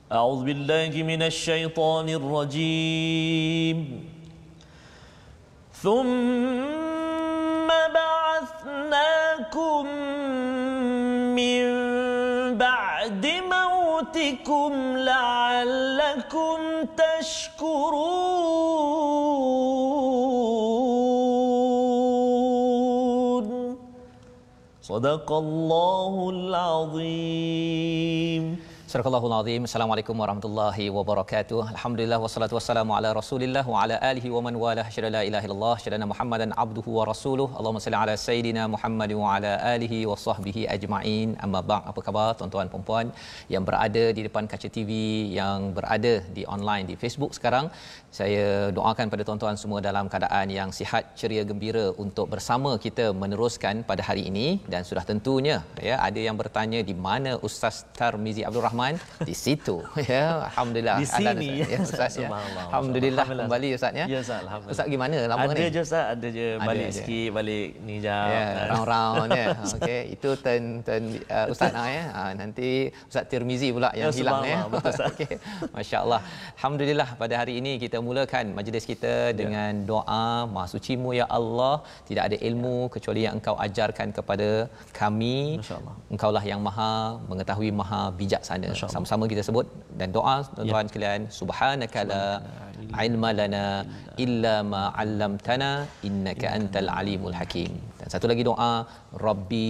أعوذ بالله من الشيطان الرجيم ثم بعثناكم من بعد موتكم لعلكم تشكرون صدق الله العظيم. Surahul Azim. Assalamualaikum warahmatullahi wabarakatuh. Alhamdulillah wassalatu wassalamu ala Rasulillah wa ala alihi wa man walah. Syada la ilaha illallah, syada Muhammadan abduhu wa rasuluh. Allahumma salli ala sayidina Muhammad wa ala alihi wa sahbihi ajma'in. Amma ba'd. Apa khabar tuan-tuan dan puan yang berada di depan kaca TV, yang berada di online di Facebook sekarang? Saya doakan pada tuan-tuan semua dalam keadaan yang sihat, ceria, gembira untuk bersama kita meneruskan pada hari ini. Dan sudah tentunya ya, ada yang bertanya di mana Ustaz Tarmizi Abdul Rahman. Di situ ya, alhamdulillah di sini ya Ustaz ya. Alhamdulillah kembali Ustaz ya. Ya Ustaz, alhamdulillah. Ustaz gimana lama ada ni? Ada je Ustaz, ada je balik ada sikit, balik ni jap. Ya, round-round ya. Okey, itu turn Ustaz ya. Nanti Ustaz Tirmizi pula yang hilang ya. Betul Ustaz. Okey. Masya-Allah. Alhamdulillah pada hari ini kita mulakan majlis kita dengan doa, Maha Sucimu ya Allah, tidak ada ilmu kecuali yang Engkau ajarkan kepada kami. Masya-Allah. Engkaulah yang Maha mengetahui, Maha bijaksana. Sama-sama kita sebut dan doa tuan-tuan sekalian. Subhanaka la ilma lana illa ma 'allamtana innaka antal alimul hakim. Dan satu lagi doa, Rabbi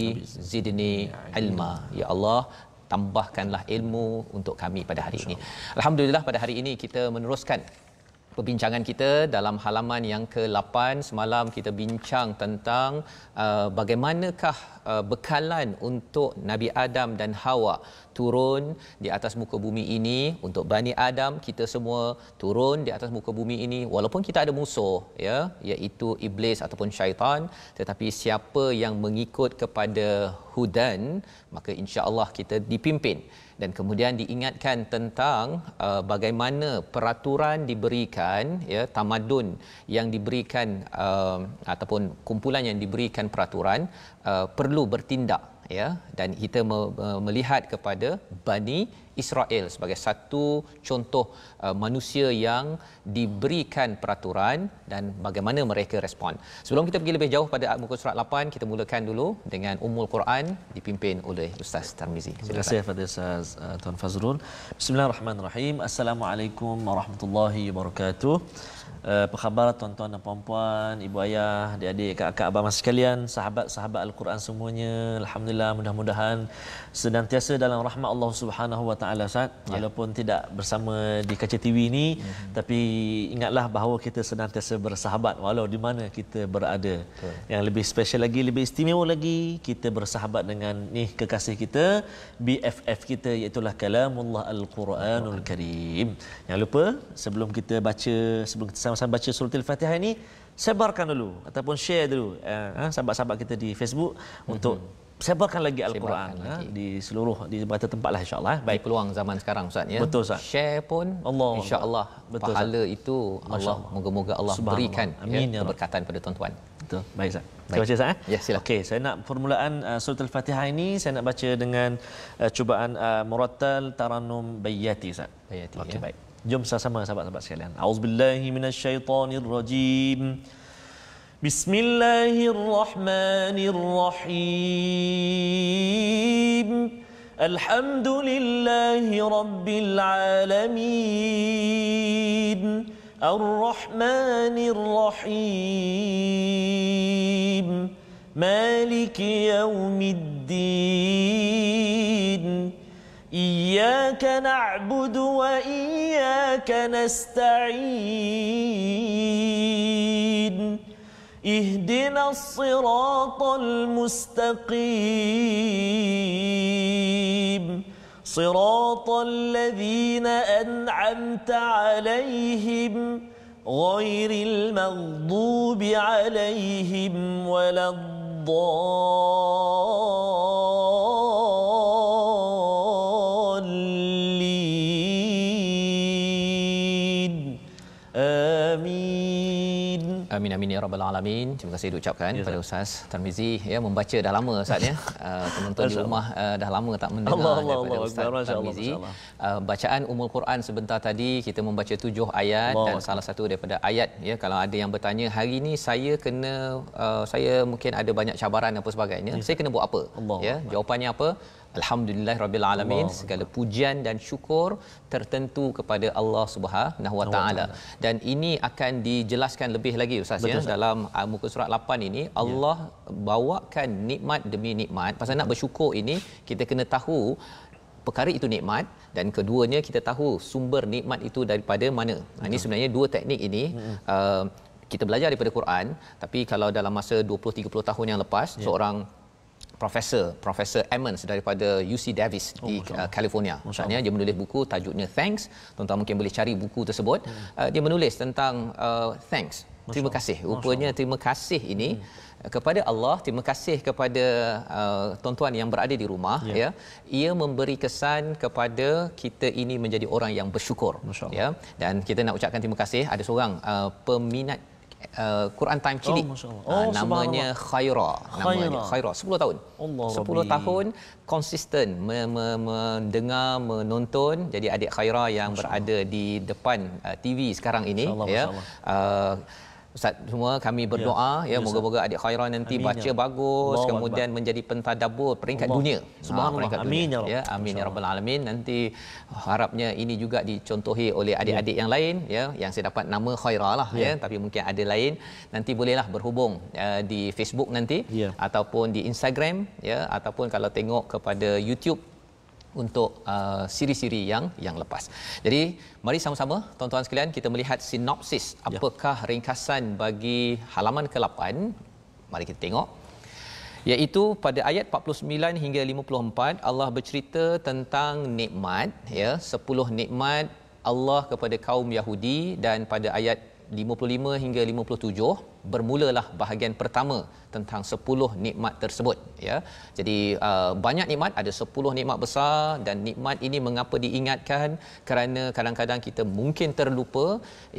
zidni ilma. Ya Allah, tambahkanlah ilmu untuk kami pada hari ini. Alhamdulillah pada hari ini kita meneruskan perbincangan kita dalam halaman yang ke-8. Semalam kita bincang tentang bagaimanakah bekalan untuk Nabi Adam dan Hawa turun di atas muka bumi ini. Untuk Bani Adam, kita semua turun di atas muka bumi ini walaupun kita ada musuh ya, iaitu iblis ataupun syaitan, tetapi siapa yang mengikut kepada hudan, maka insya-Allah kita dipimpin. Dan kemudian diingatkan tentang bagaimana peraturan diberikan ya, tamadun yang diberikan ataupun kumpulan yang diberikan peraturan perlu bertindak ya, dan kita melihat kepada Bani Israel sebagai satu contoh manusia yang diberikan peraturan dan bagaimana mereka respon. Sebelum kita pergi lebih jauh pada muka surat 8, kita mulakan dulu dengan Ummul Quran dipimpin oleh Ustaz Tarmizi. Terima kasih kepada Ustaz Tuan Fazrul. Bismillahirrahmanirrahim. Assalamualaikum warahmatullahi wabarakatuh. Apa khabar tuan-tuan dan puan-puan, ibu ayah, adik-adik, kakak, abang sekalian, sahabat-sahabat Al-Quran semuanya. Alhamdulillah, mudah-mudahan senantiasa dalam rahmat Allah Subhanahu wa taala Ustaz. Walaupun tidak bersama di kaca TV ini, tapi ingatlah bahawa kita senantiasa bersahabat walau di mana kita berada. Yang lebih special lagi, lebih istimewa lagi, kita bersahabat dengan ni kekasih kita, BFF kita, iaitu kalamullah Al-Quranul Karim. Jangan lupa sebelum kita sama-sama baca surah Al-Fatihah ini, sebarkan dulu ataupun share dulu sahabat-sahabat kita di Facebook untuk sebarkan lagi Al-Quran di seluruh di berbagai tempat lah, insya-Allah. Baik, peluang zaman sekarang Ustaz ya. Betul Ustaz. Share pun insya-Allah pahala itu Allah, moga-moga Allah berikan keberkatan pada tuan-tuan. Betul. Baik Ustaz. Terima kasih Ustaz. Ya, silakan. Okey, saya nak permulaan surah Al-Fatihah ini saya nak baca dengan cubaan murattal tarannum bayyati Ustaz. Bayyati. Okey, baik. Jom sama-sama sahabat-sahabat sekalian. A'udzubillahi minasyaitonirrajim. Bismillahirrahmanirrahim. Alhamdulillahi rabbil alamin. Ar-Rahmanir Rahim. Maliki yaumiddin. إياك نعبد وإياك نستعين اهدنا الصراط المستقيم صراط الذين أنعمت عليهم غير المغضوب عليهم ولا Amin amin ya rabbal alamin. Terima kasih diucapkan ya, pada Ustaz Tarmizi ya, membaca dah lama Ustaz ya. Penonton di rumah dah lama tak mendengar daripada Ustaz Tarmizi. Bacaan Ummul Quran sebentar tadi kita membaca 7 ayat dan salah satu daripada ayat ya, kalau ada yang bertanya hari ini saya kena saya mungkin ada banyak cabaran apa sebagainya, saya kena buat apa? Ya, jawapannya apa? Alhamdulillahirabbil alamin, segala pujian dan syukur tertentu kepada Allah Subhanahu Wa Taala. Dan ini akan dijelaskan lebih lagi Ustaz ya, dalam muka surat 8 ini Allah bawakan nikmat demi nikmat. Pasal nak bersyukur ini kita kena tahu perkara itu nikmat, dan keduanya kita tahu sumber nikmat itu daripada mana. Ini sebenarnya dua teknik ini kita belajar daripada Quran, tapi kalau dalam masa 20-30 tahun yang lepas seorang Profesor Emmons daripada UC Davis di California. Maksudnya dia menulis buku tajuknya Thanks. Tuan-tuan mungkin boleh cari buku tersebut. Dia menulis tentang thanks. Terima kasih. Rupanya terima kasih ini kepada Allah, terima kasih kepada tuan-tuan yang berada di rumah ya. Ia memberi kesan kepada kita ini menjadi orang yang bersyukur ya. Dan kita nak ucapkan terima kasih, ada seorang peminat Quran Time Cilik, namanya Khaira, namanya Khaira, 10 tahun. 10 tahun konsisten mendengar, menonton. Jadi adik Khaira yang berada di depan TV sekarang ini ya. Ustaz semua kami berdoa ya, moga-moga adik Khaira nanti baca bagus, kemudian menjadi pentadabbur peringkat dunia. Subhanallah. Amin ya, amin ya rabbal alamin. Nanti harapnya ini juga dicontohi oleh adik-adik yang lain ya, yang saya dapat nama Khaira lah ya, tapi mungkin ada lain. Nanti bolehlah berhubung di Facebook nanti ataupun di Instagram ya, ataupun kalau tengok kepada YouTube untuk siri-siri yang lepas. Jadi mari sama-sama tuan-tuan sekalian kita melihat sinopsis apakah ringkasan bagi halaman ke-8. Mari kita tengok. Iaitu pada ayat 49 hingga 54 Allah bercerita tentang nikmat ya, 10 nikmat Allah kepada kaum Yahudi, dan pada ayat 55 hingga 57 bermulalah bahagian pertama tentang 10 nikmat tersebut ya. Jadi banyak nikmat, ada 10 nikmat besar, dan nikmat ini mengapa diingatkan? Kerana kadang-kadang kita mungkin terlupa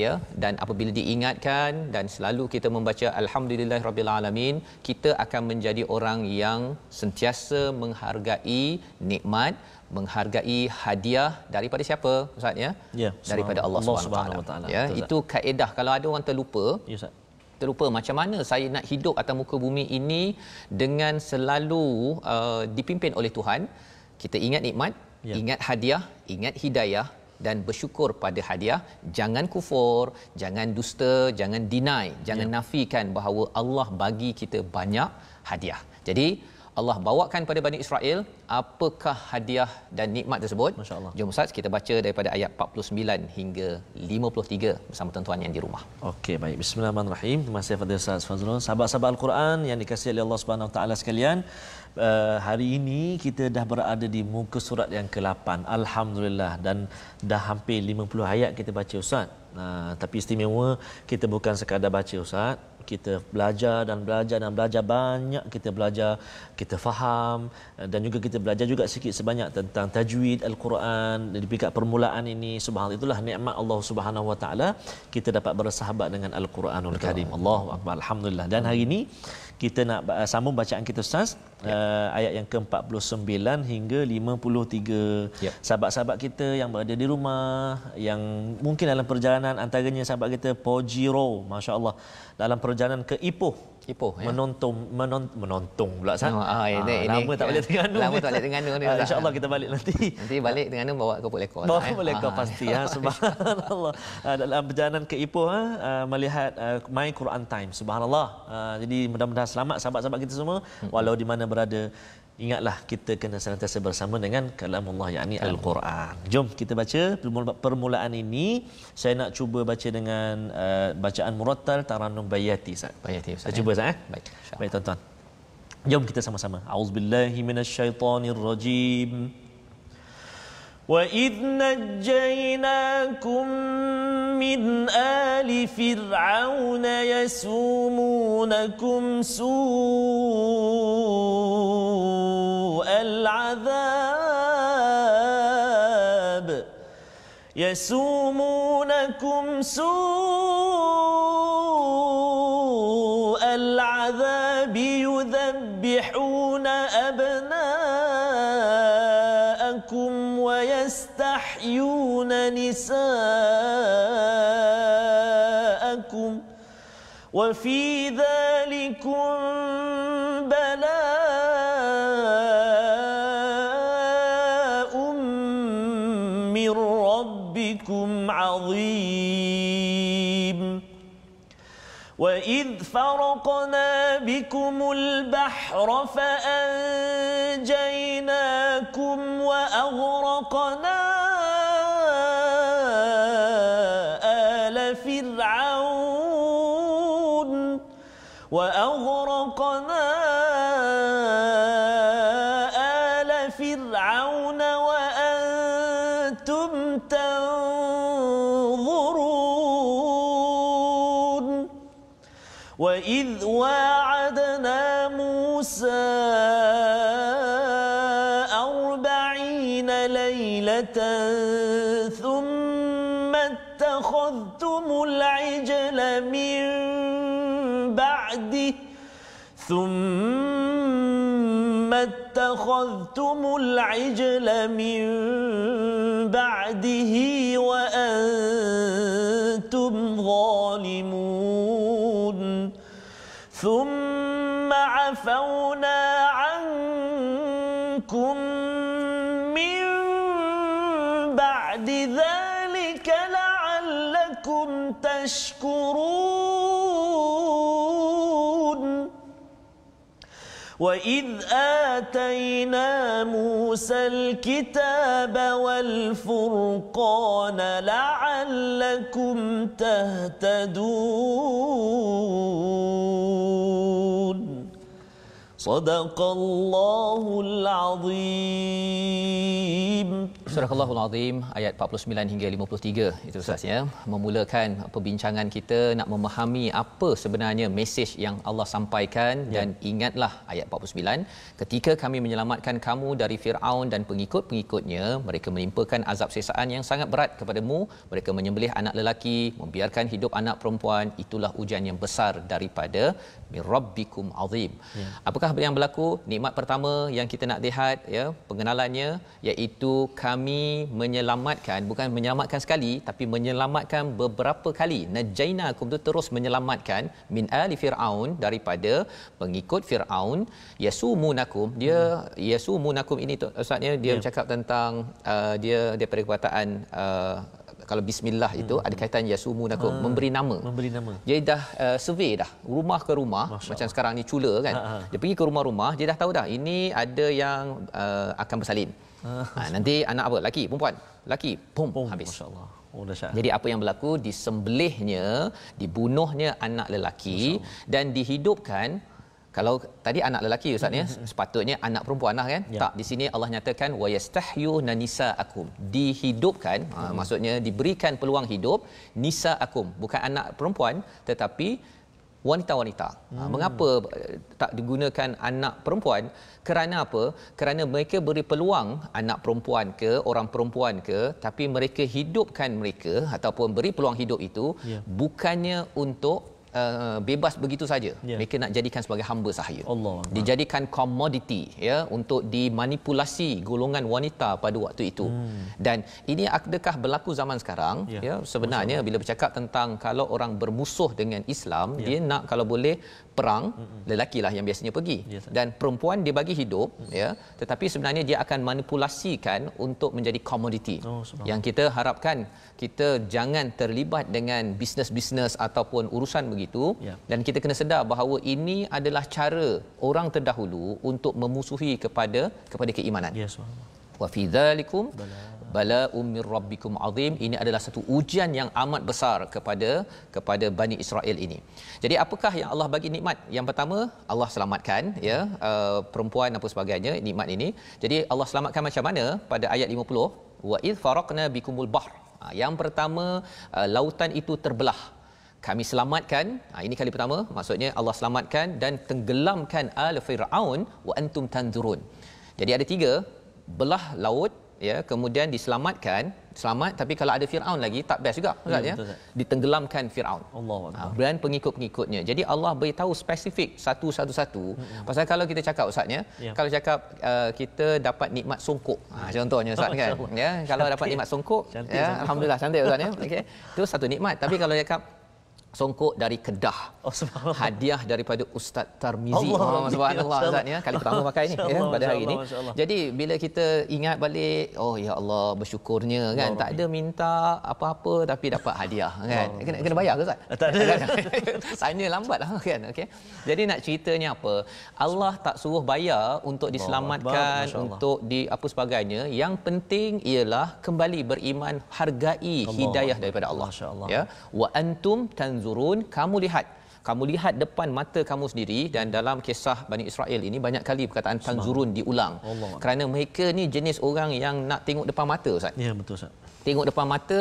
ya, dan apabila diingatkan dan selalu kita membaca alhamdulillahirabbil alamin, kita akan menjadi orang yang sentiasa menghargai nikmat, menghargai hadiah daripada siapa Ustaz ya? Daripada Allah Subhanahu Wa Taala. Ya, itu kaedah. Kalau ada orang terlupa, terlupa macam mana saya nak hidup atas muka bumi ini dengan selalu dipimpin oleh Tuhan, kita ingat nikmat, ingat hadiah, ingat hidayah, dan bersyukur pada hadiah. Jangan kufur, jangan dusta, jangan deny, jangan nafikan bahawa Allah bagi kita banyak hadiah. Jadi Allah bawakan pada Bani Israel apakah hadiah dan nikmat tersebut. Jom Ustaz kita baca daripada ayat 49 hingga 53 bersama tuan-tuan yang di rumah. Okey, baik. Bismillahirrahmanirrahim. Terima kasih kepada Ustaz Fazrul. Sahabat-sahabat Al-Quran yang dikasihi oleh Allah Subhanahu Wa Taala sekalian, hari ini kita dah berada di muka surat yang ke-8. Alhamdulillah, dan dah hampir 50 ayat kita baca Ustaz. Tapi istimewa kita bukan sekadar baca Ustaz, kita belajar dan belajar banyak. Kita belajar, kita faham, dan juga kita belajar juga sikit sebanyak tentang tajwid Al-Quran di peringkat permulaan ini. Subhanallah, itulah nikmat Allah Subhanahu Wa Taala, kita dapat bersahabat dengan Al-Quranul Karim. Allahu Akbar, alhamdulillah. Dan hari ini kita nak sambung bacaan kita Ustaz, ayat yang ke-49 hingga 53. Sahabat-sahabat kita yang berada di rumah, yang mungkin dalam perjalanan, antaranya sahabat kita Pojiro, masya-Allah, dalam perjalanan ke Ipoh menonton pula Ustaz. Lama tak balik Terengganu. InsyaAllah kita balik nanti. Nanti balik Terengganu bawa kopok lekor. Bawa kopok lekor pasti subhanallah. Dalam perjalanan ke Ipoh melihat My Quran Time. Subhanallah. Jadi mudah-mudahan selamat sahabat-sahabat kita semua walau di mana berada. Ingatlah kita kena senantiasa bersama dengan kalamullah, yakni Al-Quran. Jom kita baca permulaan ini. Saya nak cuba baca dengan bacaan murattal Tarannum Bayati Ustaz. Kita cuba Ustaz Baik tuan-tuan. Jom kita sama-sama. Auzubillahi minasyaitonirrajim. وَإِذْ نَجَّيْنَاكُمْ مِنْ آلِ فِرْعَوْنَ يَسُومُونَكُمْ سُوءَ الْعَذَابِ يَسُومُونَكُمْ سُوءَ ويستحيون نساءكم وفي ذلكم بلاء من ربكم عظيم وإذ فرقنا بكم البحر فأنجيناكم وأغرقنا آل فرعون وأنتم تنظرون وإذ واعدنا موسى 40 ليلة ثم اتخذتم العجل من بعده وأنتم ظالمون ثم عفونا عنكم من بعد ذلك لعلكم تشكرون وإذ آتينا موسى الكتاب والفرقان لعلكم تهتدون صدق الله العظيم. Surah Al-Allahul Azim ayat 49 hingga 53 itu Ustaz ya, memulakan perbincangan kita nak memahami apa sebenarnya mesej yang Allah sampaikan. Dan ingatlah ayat 49, ketika kami menyelamatkan kamu dari Firaun dan pengikut-pengikutnya, mereka menimpakan azab siksaan yang sangat berat kepadamu, mereka menyembelih anak lelaki, membiarkan hidup anak perempuan, itulah ujian yang besar daripada mirabbikum azim. Apakah yang berlaku? Nikmat pertama yang kita nak lihat ya, pengenalannya, iaitu kami menyelamatkan, bukan menyelamatkan sekali tapi menyelamatkan beberapa kali. Najainakum tu terus menyelamatkan min ali Firaun, daripada pengikut Firaun. Yasumunakum, dia yasumunakum ini Ustaznya dia bercakap tentang dia daripada perkataan kalau bismillah itu ada kaitan yasumunakum, memberi nama. Dia dah survey dah rumah ke rumah. Macam sekarang ni cula kan. Dia pergi ke rumah-rumah, dia dah tahu dah ini ada yang akan bersalin. Nanti anak apa? Laki, perempuan? Laki, pum habis. Masya-Allah. Oh, dahsyat. Jadi apa yang berlaku? Disembelihnya, dibunuhnya anak lelaki dan dihidupkan. Kalau tadi anak lelaki Ustaz ya, sepatutnya anak perempuan lah kan? Tak, di sini Allah nyatakan wa yastahyuna nisaakum. Dihidupkan, maksudnya diberikan peluang hidup nisaakum, bukan anak perempuan tetapi wanita-wanita. Mengapa tak digunakan anak perempuan? Kerana apa? Kerana mereka beri peluang anak perempuan ke orang perempuan ke, tapi mereka hidupkan mereka ataupun beri peluang hidup itu bukannya untuk bebas begitu saja. Mereka nak jadikan sebagai hamba sahaya. Dijadikan komoditi ya, untuk dimanipulasi golongan wanita pada waktu itu. Dan ini adakah berlaku zaman sekarang? Ya, sebenarnya bila bercakap tentang kalau orang bermusuh dengan Islam, dia nak kalau boleh perang, lelakilah yang biasanya pergi. Dan perempuan dia bagi hidup ya, tetapi sebenarnya dia akan manipulasikan untuk menjadi komoditi. Yang kita harapkan kita jangan terlibat dengan bisnes-bisnes ataupun urusan begitu. Dan kita kena sedar bahawa ini adalah cara orang terdahulu untuk memusuhi kepada keimanan. Wa fi dzalikum bala'um mir rabbikum azim. Ini adalah satu ujian yang amat besar kepada Bani Israel ini. Jadi apakah yang Allah bagi nikmat? Yang pertama, Allah selamatkan ya, perempuan apa sebagainya, nikmat ini. Jadi Allah selamatkan macam mana? Pada ayat 50, wa id faraqna bikumul bahr. Yang pertama, lautan itu terbelah. Kami selamatkan, ini kali pertama, maksudnya Allah selamatkan dan tenggelamkan al Firaun wa antum tanzurun. Jadi ada 3, belah laut ya, kemudian diselamatkan selamat, tapi kalau ada Firaun lagi tak best juga Ustaz ya. Ditenggelamkan Firaun. Dan pengikut-pengikutnya. Jadi Allah beritahu spesifik satu-satu. Pasal kalau kita cakap Ustaz ya, kalau cakap kita dapat nikmat songkok. Contohnya Ustaz kan. Ya, kalau dapat nikmat songkok, ya alhamdulillah cantik Ustaz ya. Okey. Itu satu nikmat. Tapi kalau cakap songkok dari Kedah, hadiah daripada Ustaz Tarmizi. Subhanallah Ustaz ya, kali pertama pakai ni ya pada hari ini. Jadi bila kita ingat balik, oh ya Allah bersyukurnya kan, tak ada minta apa-apa tapi dapat hadiah kan. Kena bayar ke Ustaz? Tak ada. Tanya lambatlah kan. Okey. Jadi nak ceritanya apa? Allah tak suruh bayar untuk diselamatkan, untuk di apa sebagainya. Yang penting ialah kembali beriman, hargai hidayah daripada Allah. Ya. Wa antum tanzurun, kamu lihat depan mata kamu sendiri. Dan dalam kisah Bani Israel ini banyak kali perkataan tanzurun diulang. Kerana mereka ni jenis orang yang nak tengok depan mata Ustaz. Ya, betul Ustaz. Tengok depan mata.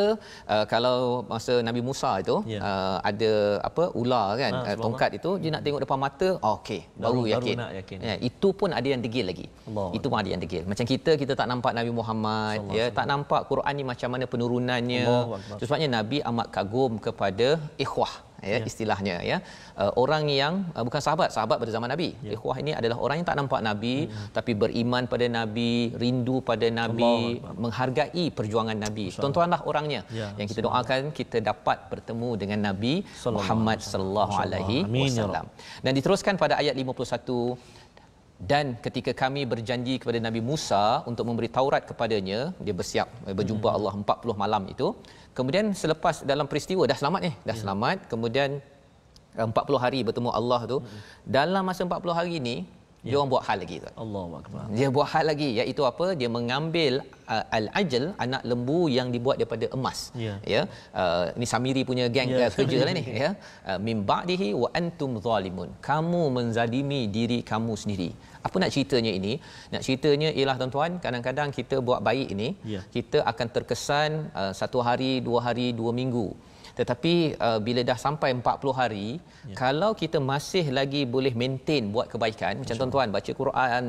Kalau masa Nabi Musa itu ada apa ular kan, tongkat itu, dia nak tengok depan mata, okey, baru yakin. Ya, itu pun ada yang degil lagi. Itu pun ada yang degil. Macam kita tak nampak Nabi Muhammad, ya, tak nampak Quran ni macam mana penurunannya. Sebabnya Nabi amat kagum kepada ikhwah, ya, istilahnya ya, orang yang bukan sahabat pada zaman Nabi. Ikhwah ini adalah orang yang tak nampak Nabi tapi beriman pada Nabi, rindu pada Nabi, menghargai perjuangan Nabi. Tuan-tuanlah orangnya yang kita doakan kita dapat bertemu dengan Nabi Muhammad sallallahu alaihi wasallam. Dan diteruskan pada ayat 51, dan ketika kami berjanji kepada Nabi Musa untuk memberi Taurat kepadanya, dia bersiap berjumpa Allah 40 malam itu. Kemudian selepas dalam peristiwa dah selamat selamat, kemudian 40 hari bertemu Allah tu. Dalam masa 40 hari ni dia orang buat hal lagi tu. Allahuakbar. Dia buat hal lagi, iaitu apa? Dia mengambil al-ajl, anak lembu yang dibuat daripada emas. Ya. Ini Samiri punya geng kerja lah ni ya. Min ba'dihi wa antum zalimun. Kamu menzalimi diri kamu sendiri. Apa nak ceritanya ini? Nak ceritanya ialah tuan-tuan, kadang-kadang kita buat baik ini, kita akan terkesan 1 hari, 2 hari, 2 minggu. Tetapi bila dah sampai 40 hari, kalau kita masih lagi boleh maintain buat kebaikan, macam tuan-tuan baca Quran,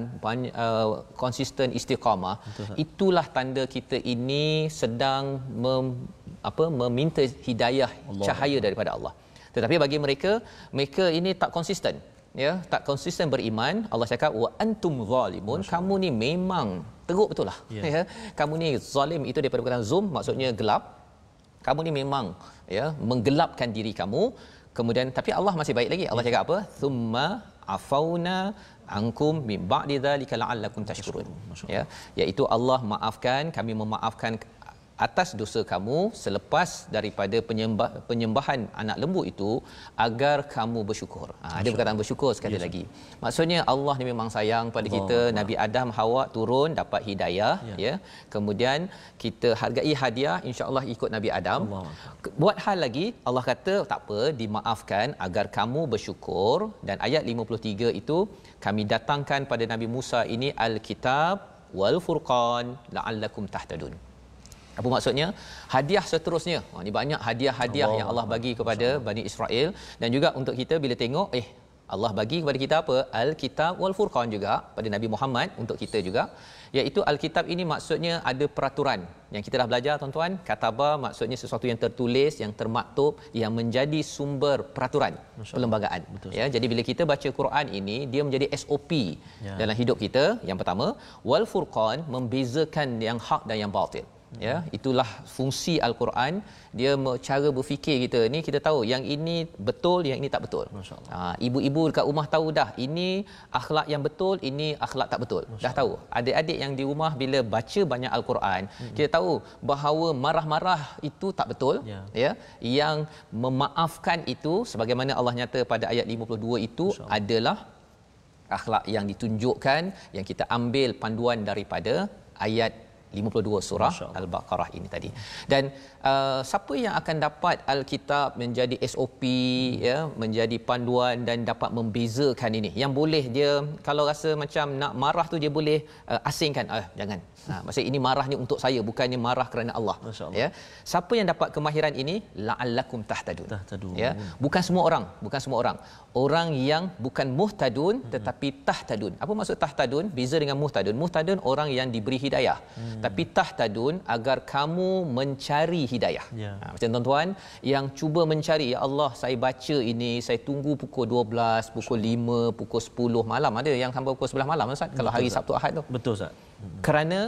konsisten istiqamah, itulah tanda kita ini sedang meminta hidayah, cahaya daripada Allah. Tetapi bagi mereka ini tak konsisten. Ya, tak konsisten beriman. Allah cakap wa antum zalimun, kamu ni memang teruk betul lah. Ya, kamu ni zalim, itu daripada perkataan zum, maksudnya gelap. Kamu ni memang ya menggelapkan diri kamu. Kemudian tapi Allah masih baik lagi. Allah cakap apa? Thumma afauna ankum min ba'di dzalika la'allakum tashkurun. Ya, iaitu Allah maafkan, kami memaafkan atas dosa kamu selepas daripada penyembahan anak lembu itu, agar kamu bersyukur. Ada perkataan bersyukur sekali lagi. Maksudnya Allah ni memang sayang pada kita. Nabi Adam, Hawa turun dapat hidayah, ya. Kemudian kita hargai hadiah, insya-Allah ikut Nabi Adam. Buat hal lagi, Allah kata tak apa, dimaafkan agar kamu bersyukur. Dan ayat 53 itu kami datangkan pada Nabi Musa ini al-kitab wal furqan la'allakum tahtadun. Apa maksudnya? Hadiah seterusnya. Ini banyak hadiah-hadiah yang Allah bagi kepada Bani Israel. Dan juga untuk kita bila tengok, Allah bagi kepada kita apa? Al-Kitab wal Furqan juga pada Nabi Muhammad, untuk kita juga. Iaitu Al-Kitab ini maksudnya ada peraturan. Yang kita dah belajar tuan-tuan, kataba maksudnya sesuatu yang tertulis, yang termaktub, yang menjadi sumber peraturan perlembagaan. Ya, jadi bila kita baca Quran ini, dia menjadi SOP dalam hidup kita. Yang pertama, wal Furqan, membezakan yang hak dan yang batil. Ya, itulah fungsi Al-Quran. Dia cara berfikir kita ni, kita tahu yang ini betul, yang ini tak betul. Ibu-ibu dekat rumah tahu dah, ini akhlak yang betul, ini akhlak tak betul. Dah tahu. Adik-adik yang di rumah bila baca banyak Al-Quran, kita tahu bahawa marah-marah itu tak betul. Ya, yang memaafkan itu, sebagaimana Allah nyata pada ayat 52 itu adalah akhlak yang ditunjukkan, yang kita ambil panduan daripada ayat 52 surah Al-Baqarah ini tadi. Dan siapa yang akan dapat Alkitab menjadi SOP, ya, menjadi panduan dan dapat membezakan ini, yang boleh dia kalau rasa macam nak marah tu dia boleh asingkan, jangan. Maksud ini marah ni untuk saya, bukannya marah kerana Allah. Ya. Siapa yang dapat kemahiran ini? La'allakum tahtadun. Ya. Bukan semua orang. Orang yang bukan muhtadun tetapi tahtadun. Apa maksud tahtadun? Beza dengan muhtadun. Muhtadun orang yang diberi hidayah. tapi tahtadun agar kamu mencari hidayah. Macam tuan-tuan yang cuba mencari, ya Allah saya baca ini, saya tunggu pukul 12, pukul 5, pukul 10 malam, ada yang sampai pukul 11 malam Ustaz kalau hari Sabtu Ahad tu. Betul Ustaz. Kerana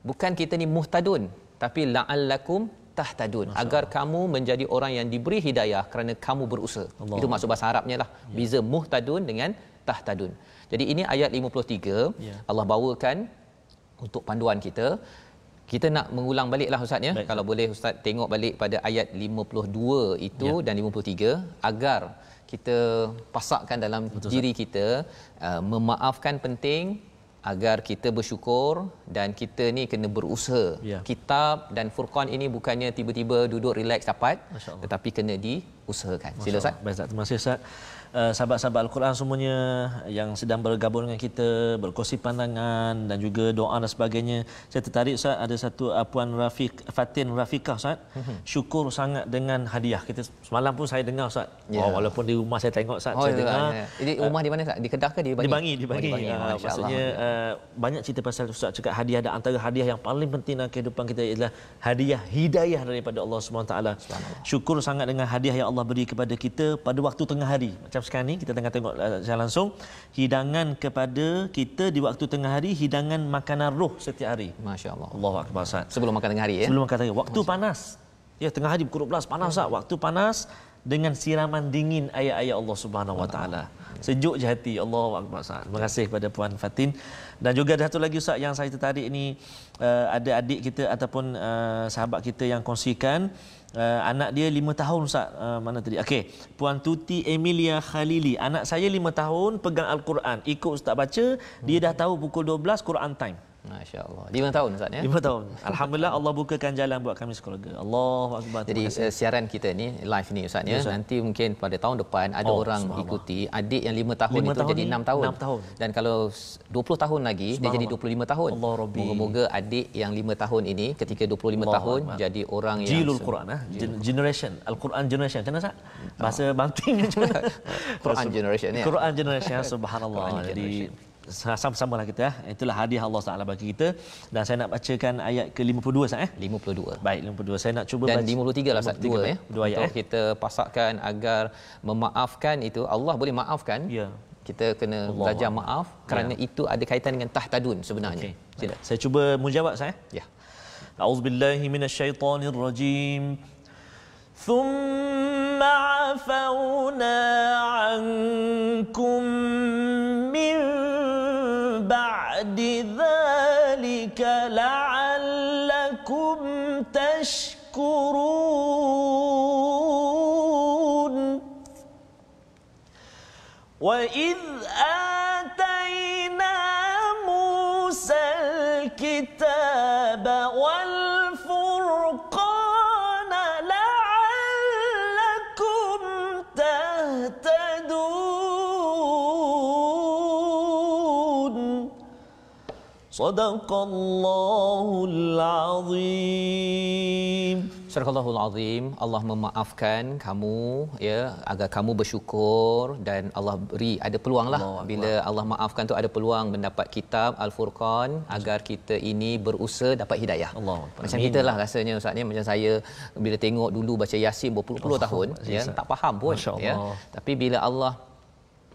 bukan kita ni muhtadun, tapi la'allakum tahtadun, agar kamu menjadi orang yang diberi hidayah kerana kamu berusaha. Allah. Itu maksud bahasa Arabnya lah. Beza muhtadun dengan tahtadun. Jadi ini ayat 53 Allah bawakan untuk panduan kita. Kita nak mengulang baliklah Ustaz ya. Baik. Kalau boleh Ustaz tengok balik pada ayat 52 itu dan 53 agar kita pasakkan dalam diri kita, memaafkan penting agar kita bersyukur dan kita ni kena berusaha. Kitab dan Furqan ini bukannya tiba-tiba duduk relax dapat, tetapi kena diusahakan. Sila Ustaz. Baik Ustaz, terima kasih Ustaz. Sahabat-sahabat Al-Quran semuanya yang sedang bergabung dengan kita, berkongsi pandangan dan juga doa dan sebagainya. Saya tertarik Ustaz, ada satu Puan Fatin Rafiqah Ustaz. Syukur sangat dengan hadiah. Kita semalam pun saya dengar Ustaz. Walaupun di rumah saya tengok Ustaz, saya dengar. Jadi rumah di mana Ustaz? Di Kedah ke di Bangi? Di Bangi. Maksudnya banyak cerita pasal Ustaz cakap hadiah, dan antara hadiah yang paling penting dalam kehidupan kita ialah hadiah hidayah daripada Allah SWT. Syukur sangat dengan hadiah yang Allah beri kepada kita pada waktu tengah hari. Macam sekarang ni kita tengah tengok secara langsung hidangan kepada kita di waktu tengah hari, hidangan makanan roh setiap hari. Masya-Allah. Allahu akbar Ustaz. Sebelum makan tengah hari ya. Sebelum makan tengah hari. Waktu panas. Ya, tengah hari pukul 12 panas Ustaz. Waktu panas dengan siraman dingin ayat-ayat Allah Subhanahu Wa Taala. Sejuk je hati. Allahu akbar Ustaz. Terima kasih kepada Puan Fatin. Dan juga ada satu lagi Ustaz yang saya tertarik ni, ada adik kita ataupun sahabat kita yang kongsikan anak dia 5 tahun Ustaz. Mana tadi? Okey, Puan Tuti Emilia Khalili. Anak saya 5 tahun pegang Al-Quran. Ikut Ustaz baca, dia dah tahu pukul 12 Quran time. Masya-Allah. 5 tahun Ustaz ya. 5 tahun. Alhamdulillah Allah bukakan jalan buat kami sekeluarga. Allahu akbar. Jadi siaran kita ni live ni Ustaz ya. Nanti mungkin pada tahun depan ada orang ikuti, adik yang 5 tahun itu jadi 6 tahun. 6 tahun. Dan kalau 20 tahun lagi dia jadi 25 tahun. Allah Rabbi. Moga-moga adik yang 5 tahun ini ketika 25 Allah tahun Allah. jadi orang yang Jilul Quran generation, Al-Quran generation. Macam mana Ustaz? Bahasa Banting macam mana? Quran generation ya. Quran generation, subhanallah. Jadi sama-sama lah kita. Itulah hadiah Allah Taala bagi kita. Dan saya nak bacakan ayat ke-52 Ustaz 52. Baik, 52. Saya nak cuba dan baca 53 lah Ustaz, 2 ya. Dua ayat, untuk kita pasakkan agar memaafkan itu, Allah boleh maafkan. Ya. Kita kena belajar maaf kerana itu ada kaitan dengan tahtadun sebenarnya. Sila. Saya cuba menjawab saya. Ya. A'udzubillahi minasyaitonirrajim. ثم عفونا عنكم من بعد ذلك لعلكم تشكرون وإذ آتينا موسى الكتاب والفرقان لعلكم تهتدون صدق الله العظيم. Surahul Azim. Allah memaafkan kamu ya, agar kamu bersyukur, dan Allah beri ada peluanglah. Bila Allah maafkan tu ada peluang mendapat kitab Al-Furqan agar kita ini berusaha dapat hidayah. Macam kita lah rasanya Ustaz ni, macam saya bila tengok dulu baca Yasin berpuluh-puluh tahun ya, tak faham pun ya. Tapi bila Allah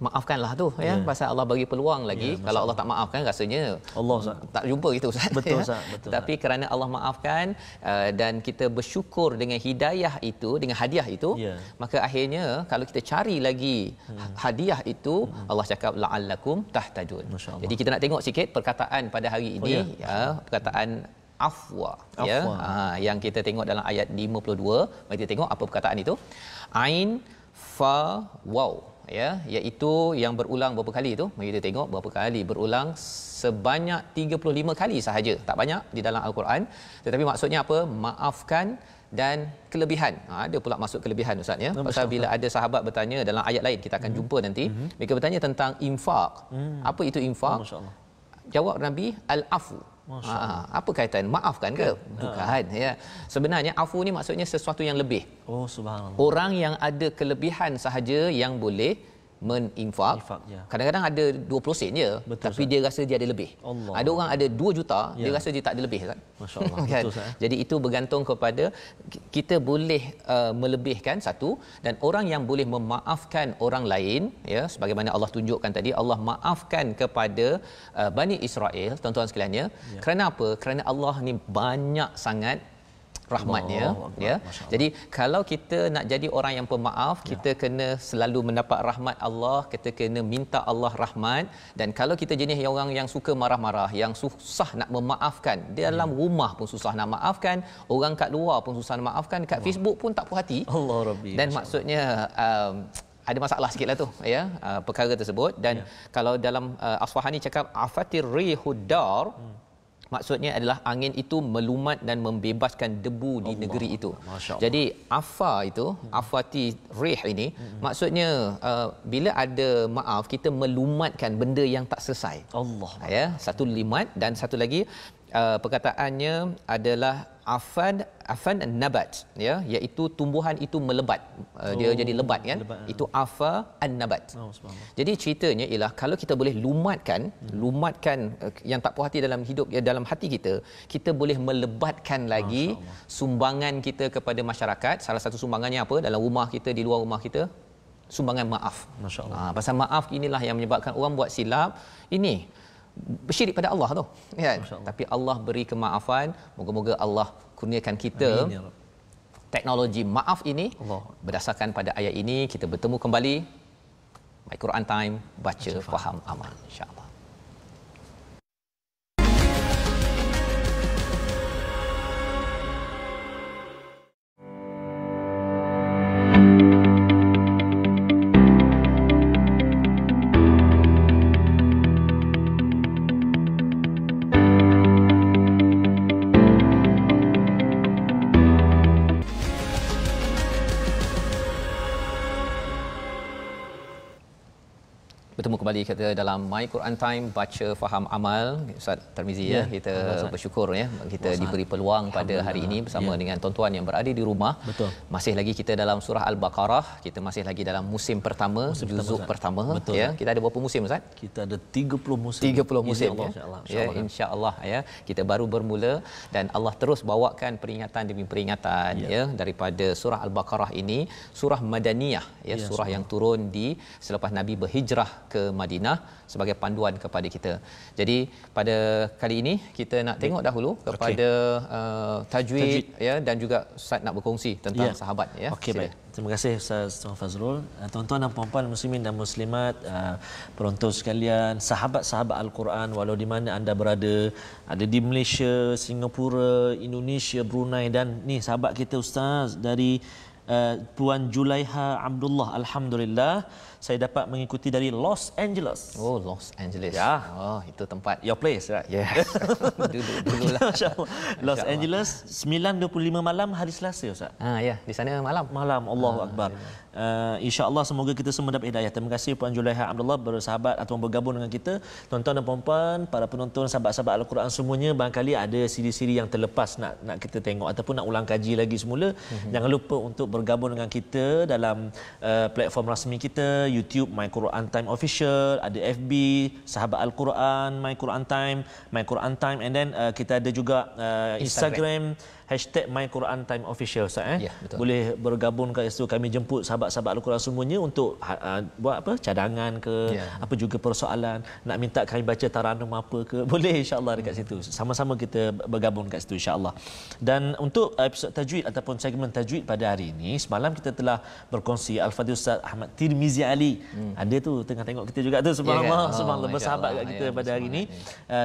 maafkanlah tu ya, pasal Allah bagi peluang lagi. Kalau Allah tak maafkan rasanya Allah Ustaz tak jumpa gitu Ustaz. Betul Ustaz, betul. Tapi kerana Allah maafkan dan kita bersyukur dengan hidayah itu, dengan hadiah itu, maka akhirnya kalau kita cari lagi hadiah itu, Allah cakap la'allakum tahtadun. Jadi kita nak tengok sikit perkataan pada hari ini ya, perkataan afwa ya, yang kita tengok dalam ayat 52. Mari kita tengok apa perkataan itu. Ain fa waw ya, iaitu yang berulang berapa kali itu. Mari kita tengok berapa kali berulang. Sebanyak 35 kali sahaja, tak banyak di dalam Al-Quran, tetapi maksudnya apa? Maafkan dan kelebihan. Ada pula maksud kelebihan Ustaz ya. Pasal bila ada sahabat bertanya dalam ayat lain, kita akan jumpa nanti, mereka bertanya tentang infak. Apa itu infak? Jawab Nabi, al-afu. Apa kaitan? Maafkan ke? Bukan ya. Sebenarnya afu ni maksudnya sesuatu yang lebih. Oh subhanallah. Orang yang ada kelebihan sahaja yang boleh meninfak. Ya. Kadang-kadang ada 20 sen je, Betul, tapi Ustaz. dia rasa dia ada lebih. Allah. Ada orang ada 2 juta, dia Ya. rasa dia tak ada lebih, Ustaz. Masya-Allah. Kan? Betul, Ustaz. Jadi itu bergantung kepada kita boleh melebihkan satu, dan orang yang boleh memaafkan orang lain, ya, sebagaimana Allah tunjukkan tadi, Allah maafkan kepada Bani Israel, tuan-tuan sekalian, ya. Kerana apa? Kerana Allah ni banyak sangat rahmatnya, ya. Jadi kalau kita nak jadi orang yang pemaaf, kita kena selalu mendapat rahmat Allah, kita kena minta Allah rahmat. Dan kalau kita jenis orang yang suka marah-marah, yang susah nak memaafkan, dalam rumah pun susah nak maafkan, orang kat luar pun susah nak maafkan, kat Facebook pun tak puas hati. Allah Rabbi. Dan maksudnya ada masalah sikitlah tu, ya, perkara tersebut. Dan kalau dalam Asfahani cakap afatir rihudar, maksudnya adalah angin itu melumat dan membebaskan debu di negeri itu. Jadi afa itu, afati rih ini, maksudnya bila ada maaf, kita melumatkan benda yang tak selesai. Allah. Ya, satu limat. Dan satu lagi perkataannya adalah afan nabat, ya, iaitu tumbuhan itu melebat, dia jadi lebat, kan, lebat. Itu afa an-nabat. Jadi ceritanya ialah kalau kita boleh lumatkan yang tak puas hati dalam hidup, ya, dalam hati kita, kita boleh melebatkan lagi sumbangan kita kepada masyarakat. Salah satu sumbangannya apa? Dalam rumah kita, di luar rumah kita, sumbangan maaf. Masya-Allah. Pasal maaf inilah yang menyebabkan orang buat silap ini, bersyirik pada Allah tu, kan? Tapi Allah beri kemaafan. Moga-moga Allah kurniakan kita teknologi maaf ini. Berdasarkan pada ayat ini, kita bertemu kembali My Quran Time, baca, faham, amal, insya-Allah. Bertemu kembali kita dalam My Quran Time, baca, faham, amal. Ustaz Tarmizi, ya, kita bersyukur, ya, kita diberi peluang pada hari ini bersama dengan tuan-tuan yang berada di rumah. Betul. Masih lagi kita dalam surah Al-Baqarah, kita masih lagi dalam musim pertama, juzuk pertama. Betul, ya. Kita ada berapa musim, Ustaz? Kita ada 30 musim. 30 musim, Allah, ya. Insya-Allah, ya. Kita baru bermula dan Allah terus bawakan peringatan demi peringatan, ya, daripada surah Al-Baqarah ini, surah Madaniyah, ya, surah yang turun di selepas Nabi berhijrah ke Madinah sebagai panduan kepada kita. Jadi pada kali ini kita nak tengok dahulu kepada tajwid, ya, dan juga Ustaz nak berkongsi tentang sahabat, ya. Okey, baik. Terima kasih Ustaz Tuan Fazrul. Tuan-tuan dan puan-puan muslimin dan muslimat, penonton sekalian, sahabat-sahabat Al-Quran walau di mana anda berada, ada di Malaysia, Singapura, Indonesia, Brunei, dan ni sahabat kita Ustaz dari Puan Julaiha Abdullah, alhamdulillah saya dapat mengikuti dari Los Angeles. Oh, Los Angeles. Ya. Oh, itu tempat your place, right? Yes. Duduk dululah. Masya-Allah. Los Angeles 9:25 malam hari Selasa, Ustaz. Ya, di sana malam. Allahu Akbar. Insya-Allah semoga kita semua dapat hidayah. Terima kasih Puan Julaiha Abdullah bersahabat atau bergabung dengan kita. Tuan-tuan dan puan-puan, para penonton, sahabat-sahabat Al-Quran semuanya, barangkali ada siri-siri yang terlepas nak kita tengok ataupun nak ulang kaji lagi semula. Jangan lupa untuk bergabung dengan kita dalam platform rasmi kita, YouTube My Quran Time Official, ada FB Sahabat Al-Quran My Quran Time, and then kita ada juga Instagram #MyQuranTimeOfficial, Ustaz, Ya, betul. boleh bergabung kat situ. Kami jemput sahabat-sahabat Al-Quran semuanya untuk buat apa, cadangan ke, apa juga persoalan, nak minta kami baca taranum apa ke, boleh insya-Allah dekat situ. Sama-sama kita bergabung kat situ insya-Allah. Dan untuk episod tajwid ataupun segmen tajwid pada hari ini, semalam kita telah berkongsi Al-Fadhil Ustaz Ahmad Tirmizi Ali. Ada tu tengah tengok kita juga tu, subhanallah, subhanallah, bersahabat kat kita pada hari ini.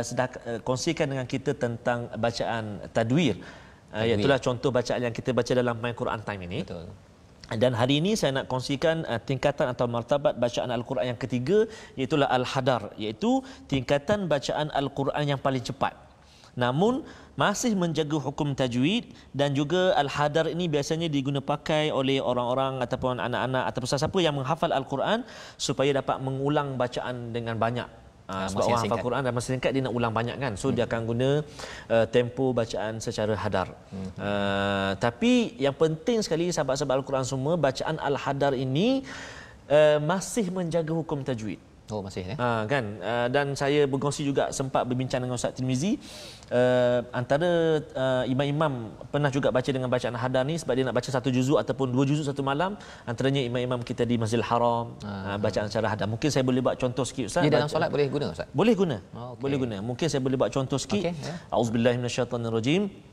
Sedang kongsikan dengan kita tentang bacaan tadwir. Itulah contoh bacaan yang kita baca dalam My Quran Time ini. Betul. Dan hari ini saya nak kongsikan tingkatan atau martabat bacaan Al-Quran yang ketiga, iaitu Al-Hadar, iaitu tingkatan bacaan Al-Quran yang paling cepat. Namun masih menjaga hukum tajwid, dan juga Al-Hadar ini biasanya diguna pakai oleh orang-orang ataupun anak-anak ataupun siapa yang menghafal Al-Quran supaya dapat mengulang bacaan dengan banyak. Sebab orang hafal Quran dan masa singkat dia nak ulang banyak, kan, so dia akan guna tempo bacaan secara hadar. Tapi yang penting sekali sahabat-sahabat Al-Quran semua, bacaan Al-Hadar ini masih menjaga hukum tajwid. Oh, masih ya. Kan, dan saya berkongsi juga sempat berbincang dengan Ustaz Tirmizi, antara imam-imam pernah juga baca dengan bacaan hadah ni sebab dia nak baca satu juzuk ataupun dua juzuk satu malam, antaranya imam-imam kita di Masjidil Haram, bacaan secara hadah. Mungkin saya boleh buat contoh sikit Ustaz. Dia dalam solat boleh guna Ustaz? Boleh guna. Okay. Boleh guna. Mungkin saya boleh buat contoh sikit. Okay, ya. Auzubillahi minasyaitonirrajim.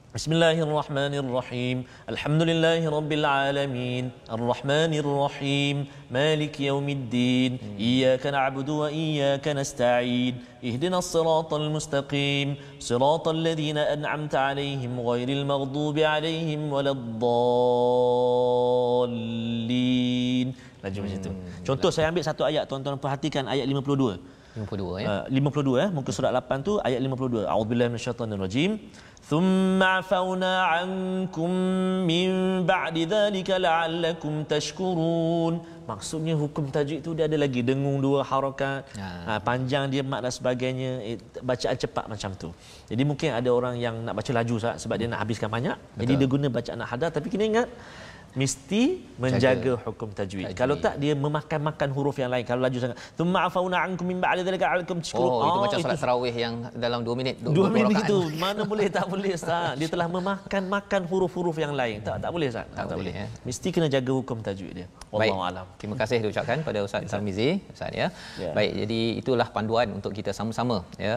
Bismillahirrahmanirrahim. Alhamdulillahirabbil alamin. Arrahmanirrahim. Maliki yaumiddin. Iyyaka na'budu wa iyyaka nasta'in. Ihdinas siratal mustaqim. Siratal ladzina an'amta 'alaihim ghairil maghdubi 'alaihim waladdallin. Laju macam tu. Contoh saya ambil satu ayat, tuan-tuan perhatikan ayat 52. 52 ya. 52 muka surat 8 tu ayat 52. A'udzubillahi minasyaitonirrajim. Thumma 'afawna 'ankum min ba'di dzalika la'allakum tashkurun. Maksudnya hukum tajwid tu dia ada lagi dengung dua harakat, panjang dia mat dan sebagainya, bacaan cepat macam tu. Jadi mungkin ada orang yang nak baca laju sebab dia nak habiskan banyak. Betul. Jadi dia guna bacaan hadah, tapi kena ingat mesti menjaga hukum tajwid. Kalau tak dia memakan huruf yang lain. Kalau laju sangat, thumma afauna ankum min ba'di dzalika la'allakum tashkurun. Itu macam solat tarawih yang dalam 2 minit. 2 minit itu mana boleh, tak boleh Ustaz. Dia telah memakan huruf-huruf yang lain. Tak boleh Ustaz. Tak boleh. Ya. Mesti kena jaga hukum tajwid dia. Wallahu alam. Terima kasih diucapkan pada Ustaz Tarmizi, Ustaz ya. Baik, jadi itulah panduan untuk kita sama-sama ya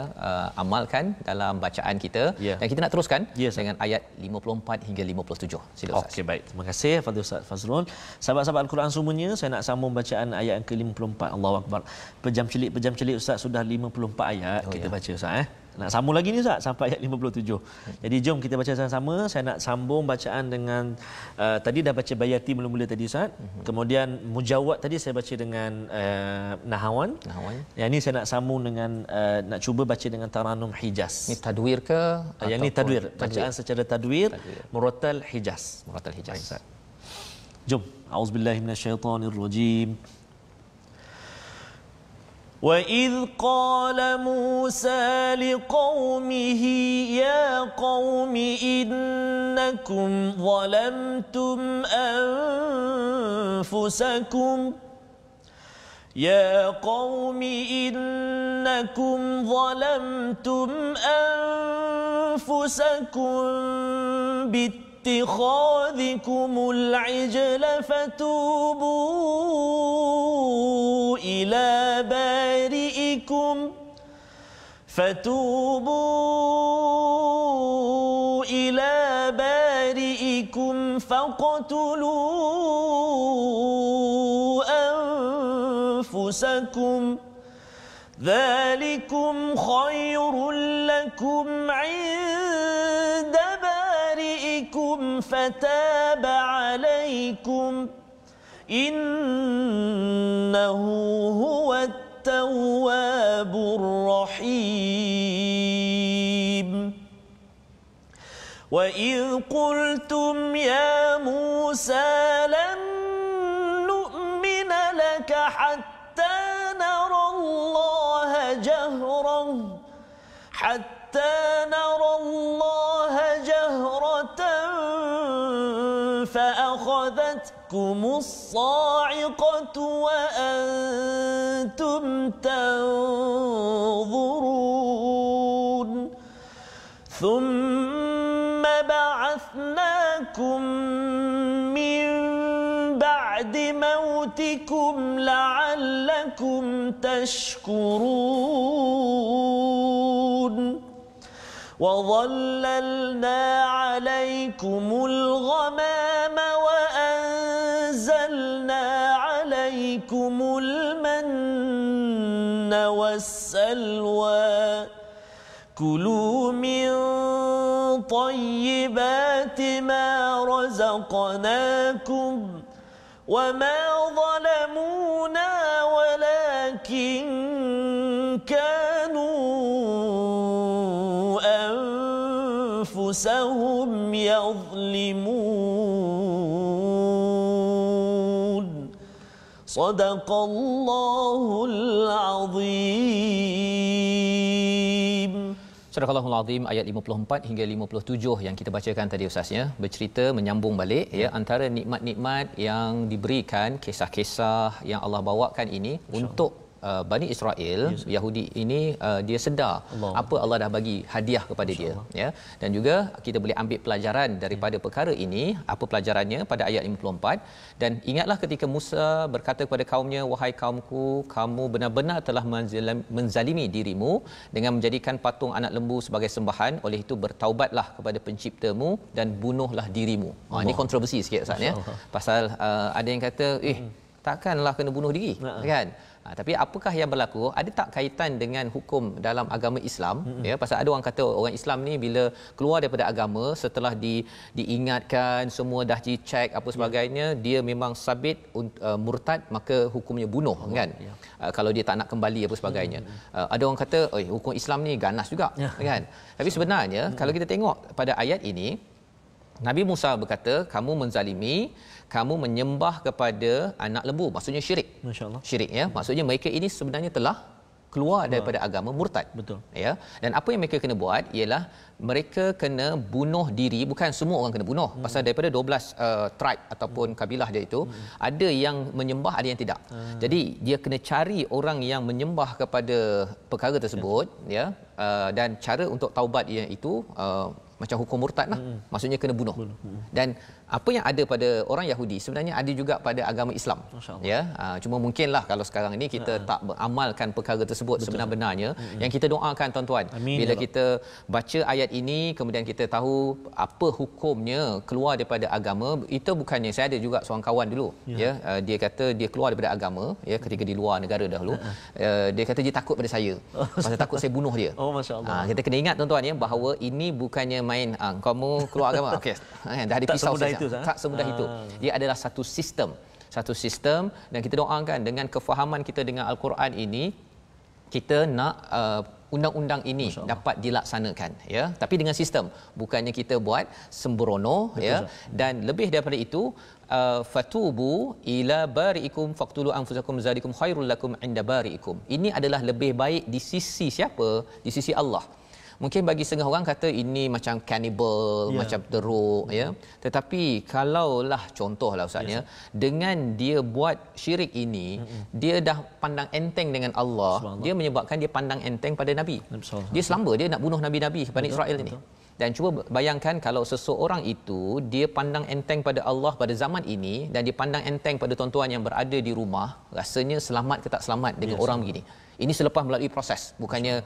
amalkan dalam bacaan kita, dan kita nak teruskan dengan ayat 54 hingga 57. Sila Ustaz. Okey, baik. Terima kasih kepada Ustaz Fazrul. Sahabat-sahabat Al-Quran semuanya, saya nak sambung bacaan ayat yang ke-54. Allahu Akbar. Pejam celik Ustaz, sudah 54 ayat kita baca Ustaz. Nak sambung lagi ni Ustaz sampai ayat 57. Jadi jom kita baca sama-sama. Saya nak sambung bacaan dengan tadi dah baca bayati mula-mula tadi Ustaz. Kemudian mujawad tadi saya baca dengan nahawan. Yang ni saya nak sambung dengan nak cuba baca dengan taranum Hijaz. Ni tadwir ke? Yang ni tadwir. Bacaan secara tadwir. Murattal Hijaz. Baik. Jom. A'udzubillahi minasyaitonirrajim. وَإِذْ قَالَ مُوسَى لِقَوْمِهِ يَا قَوْمِ إِنَّكُمْ ظَلَمْتُمْ أَنفُسَكُمْ باتخاذكم العجل فتوبوا إلى بارئكم فاقتلوا أنفسكم ذلكم خير لكم عند بارئكم فتاب عليكم إنه هو التواب الرحيم وإذ قلتم يا موسى لن نؤمن لك حتى نرى الله جهرة فأخذتكم الصاعقة وأنتم تنظرون ثم بعثناكم من بعد موتكم لعلكم تشكرون وظللنا عليكم الغمام وأنزلنا عليكم المن والسلوى كلوا من طيبات ما رزقناكم وما ظلمونا ولكن كانوا أنفسهم يظلمون صدق الله العظيم Surah Al-Azim ayat 54 hingga 57 yang kita bacakan tadi Ustaz ya, bercerita menyambung balik ya antara nikmat-nikmat yang diberikan, kisah-kisah yang Allah bawakan ini untuk Bani Israel, Yahudi ini dia sedar apa Allah dah bagi hadiah kepada dia ya, dan juga kita boleh ambil pelajaran daripada perkara ini. Apa pelajarannya pada ayat 54? Dan ingatlah ketika Musa berkata kepada kaumnya, wahai kaumku, kamu benar-benar telah menzalimi dirimu dengan menjadikan patung anak lembu sebagai sembahan, oleh itu bertaubatlah kepada penciptamu dan bunuhlah dirimu. Ini kontroversi sikit Ustaz ya, pasal ada yang kata takkanlah kena bunuh diri kan. Tapi apakah yang berlaku? Ada tak kaitan dengan hukum dalam agama Islam? Ya, pasal ada orang kata orang Islam ni bila keluar daripada agama setelah diingatkan, semua dah dicek apa sebagainya, dia memang sabit murtad, maka hukumnya bunuh kan. Kalau dia tak nak kembali apa sebagainya. Ada orang kata, hukum Islam ni ganas juga kan. Tapi sebenarnya kalau kita tengok pada ayat ini, Nabi Musa berkata, kamu menzalimi, kamu menyembah kepada anak lembu, maksudnya syirik. Masya-Allah. Syirik ya, maksudnya mereka ini sebenarnya telah keluar daripada agama, murtad. Betul. Ya. Dan apa yang mereka kena buat ialah mereka kena bunuh diri. Bukan semua orang kena bunuh. Pasal daripada 12 tribe ataupun kabilah dia itu, ada yang menyembah, ada yang tidak. Jadi dia kena cari orang yang menyembah kepada perkara tersebut ya. Dan cara untuk taubat dia itu macam hukum murtad lah. Maksudnya kena bunuh. Dan apa yang ada pada orang Yahudi sebenarnya ada juga pada agama Islam. Ya, cuma mungkinlah kalau sekarang ini kita tak beramalkan perkara tersebut sebenar-benarnya. Yang kita doakan tuan-tuan, Amin, bila kita baca ayat ini kemudian kita tahu apa hukumnya keluar daripada agama, itu bukannya, saya ada juga seorang kawan dulu ya, dia kata dia keluar daripada agama ya ketika di luar negara dahulu. Dia kata dia takut pada saya. Pasal takut saya bunuh dia. Masya-Allah. Kita kena ingat tuan-tuan ya, bahawa ini bukannya main kamu keluar agama okey dah dipisau saja. Tak semudah itu. Dia adalah satu sistem dan kita doakan dengan kefahaman kita dengan Al-Quran ini, kita nak undang-undang ini dapat dilaksanakan ya, tapi dengan sistem, bukannya kita buat sembrono. Betul, ya. Dan lebih daripada itu, fatubu ila bariikum faqtulu anfusakum zalikum khairul lakum inda bariikum. Ini adalah lebih baik di sisi siapa? Di sisi Allah. Mungkin bagi setengah orang kata ini macam cannibal, macam teruk ya. Tetapi kalaulah contohlah Ustaz ya, dengan dia buat syirik ini, dia dah pandang enteng dengan Allah, dia menyebabkan dia pandang enteng pada Nabi. Dia selamba dia nak bunuh Nabi-Nabi Bani Israel ini. Dan cuba bayangkan kalau seseorang itu dia pandang enteng pada Allah pada zaman ini, dan dia pandang enteng pada tuan-tuan yang berada di rumah, rasanya selamat ke tak selamat dengan orang begini. Ini selepas melalui proses, bukannya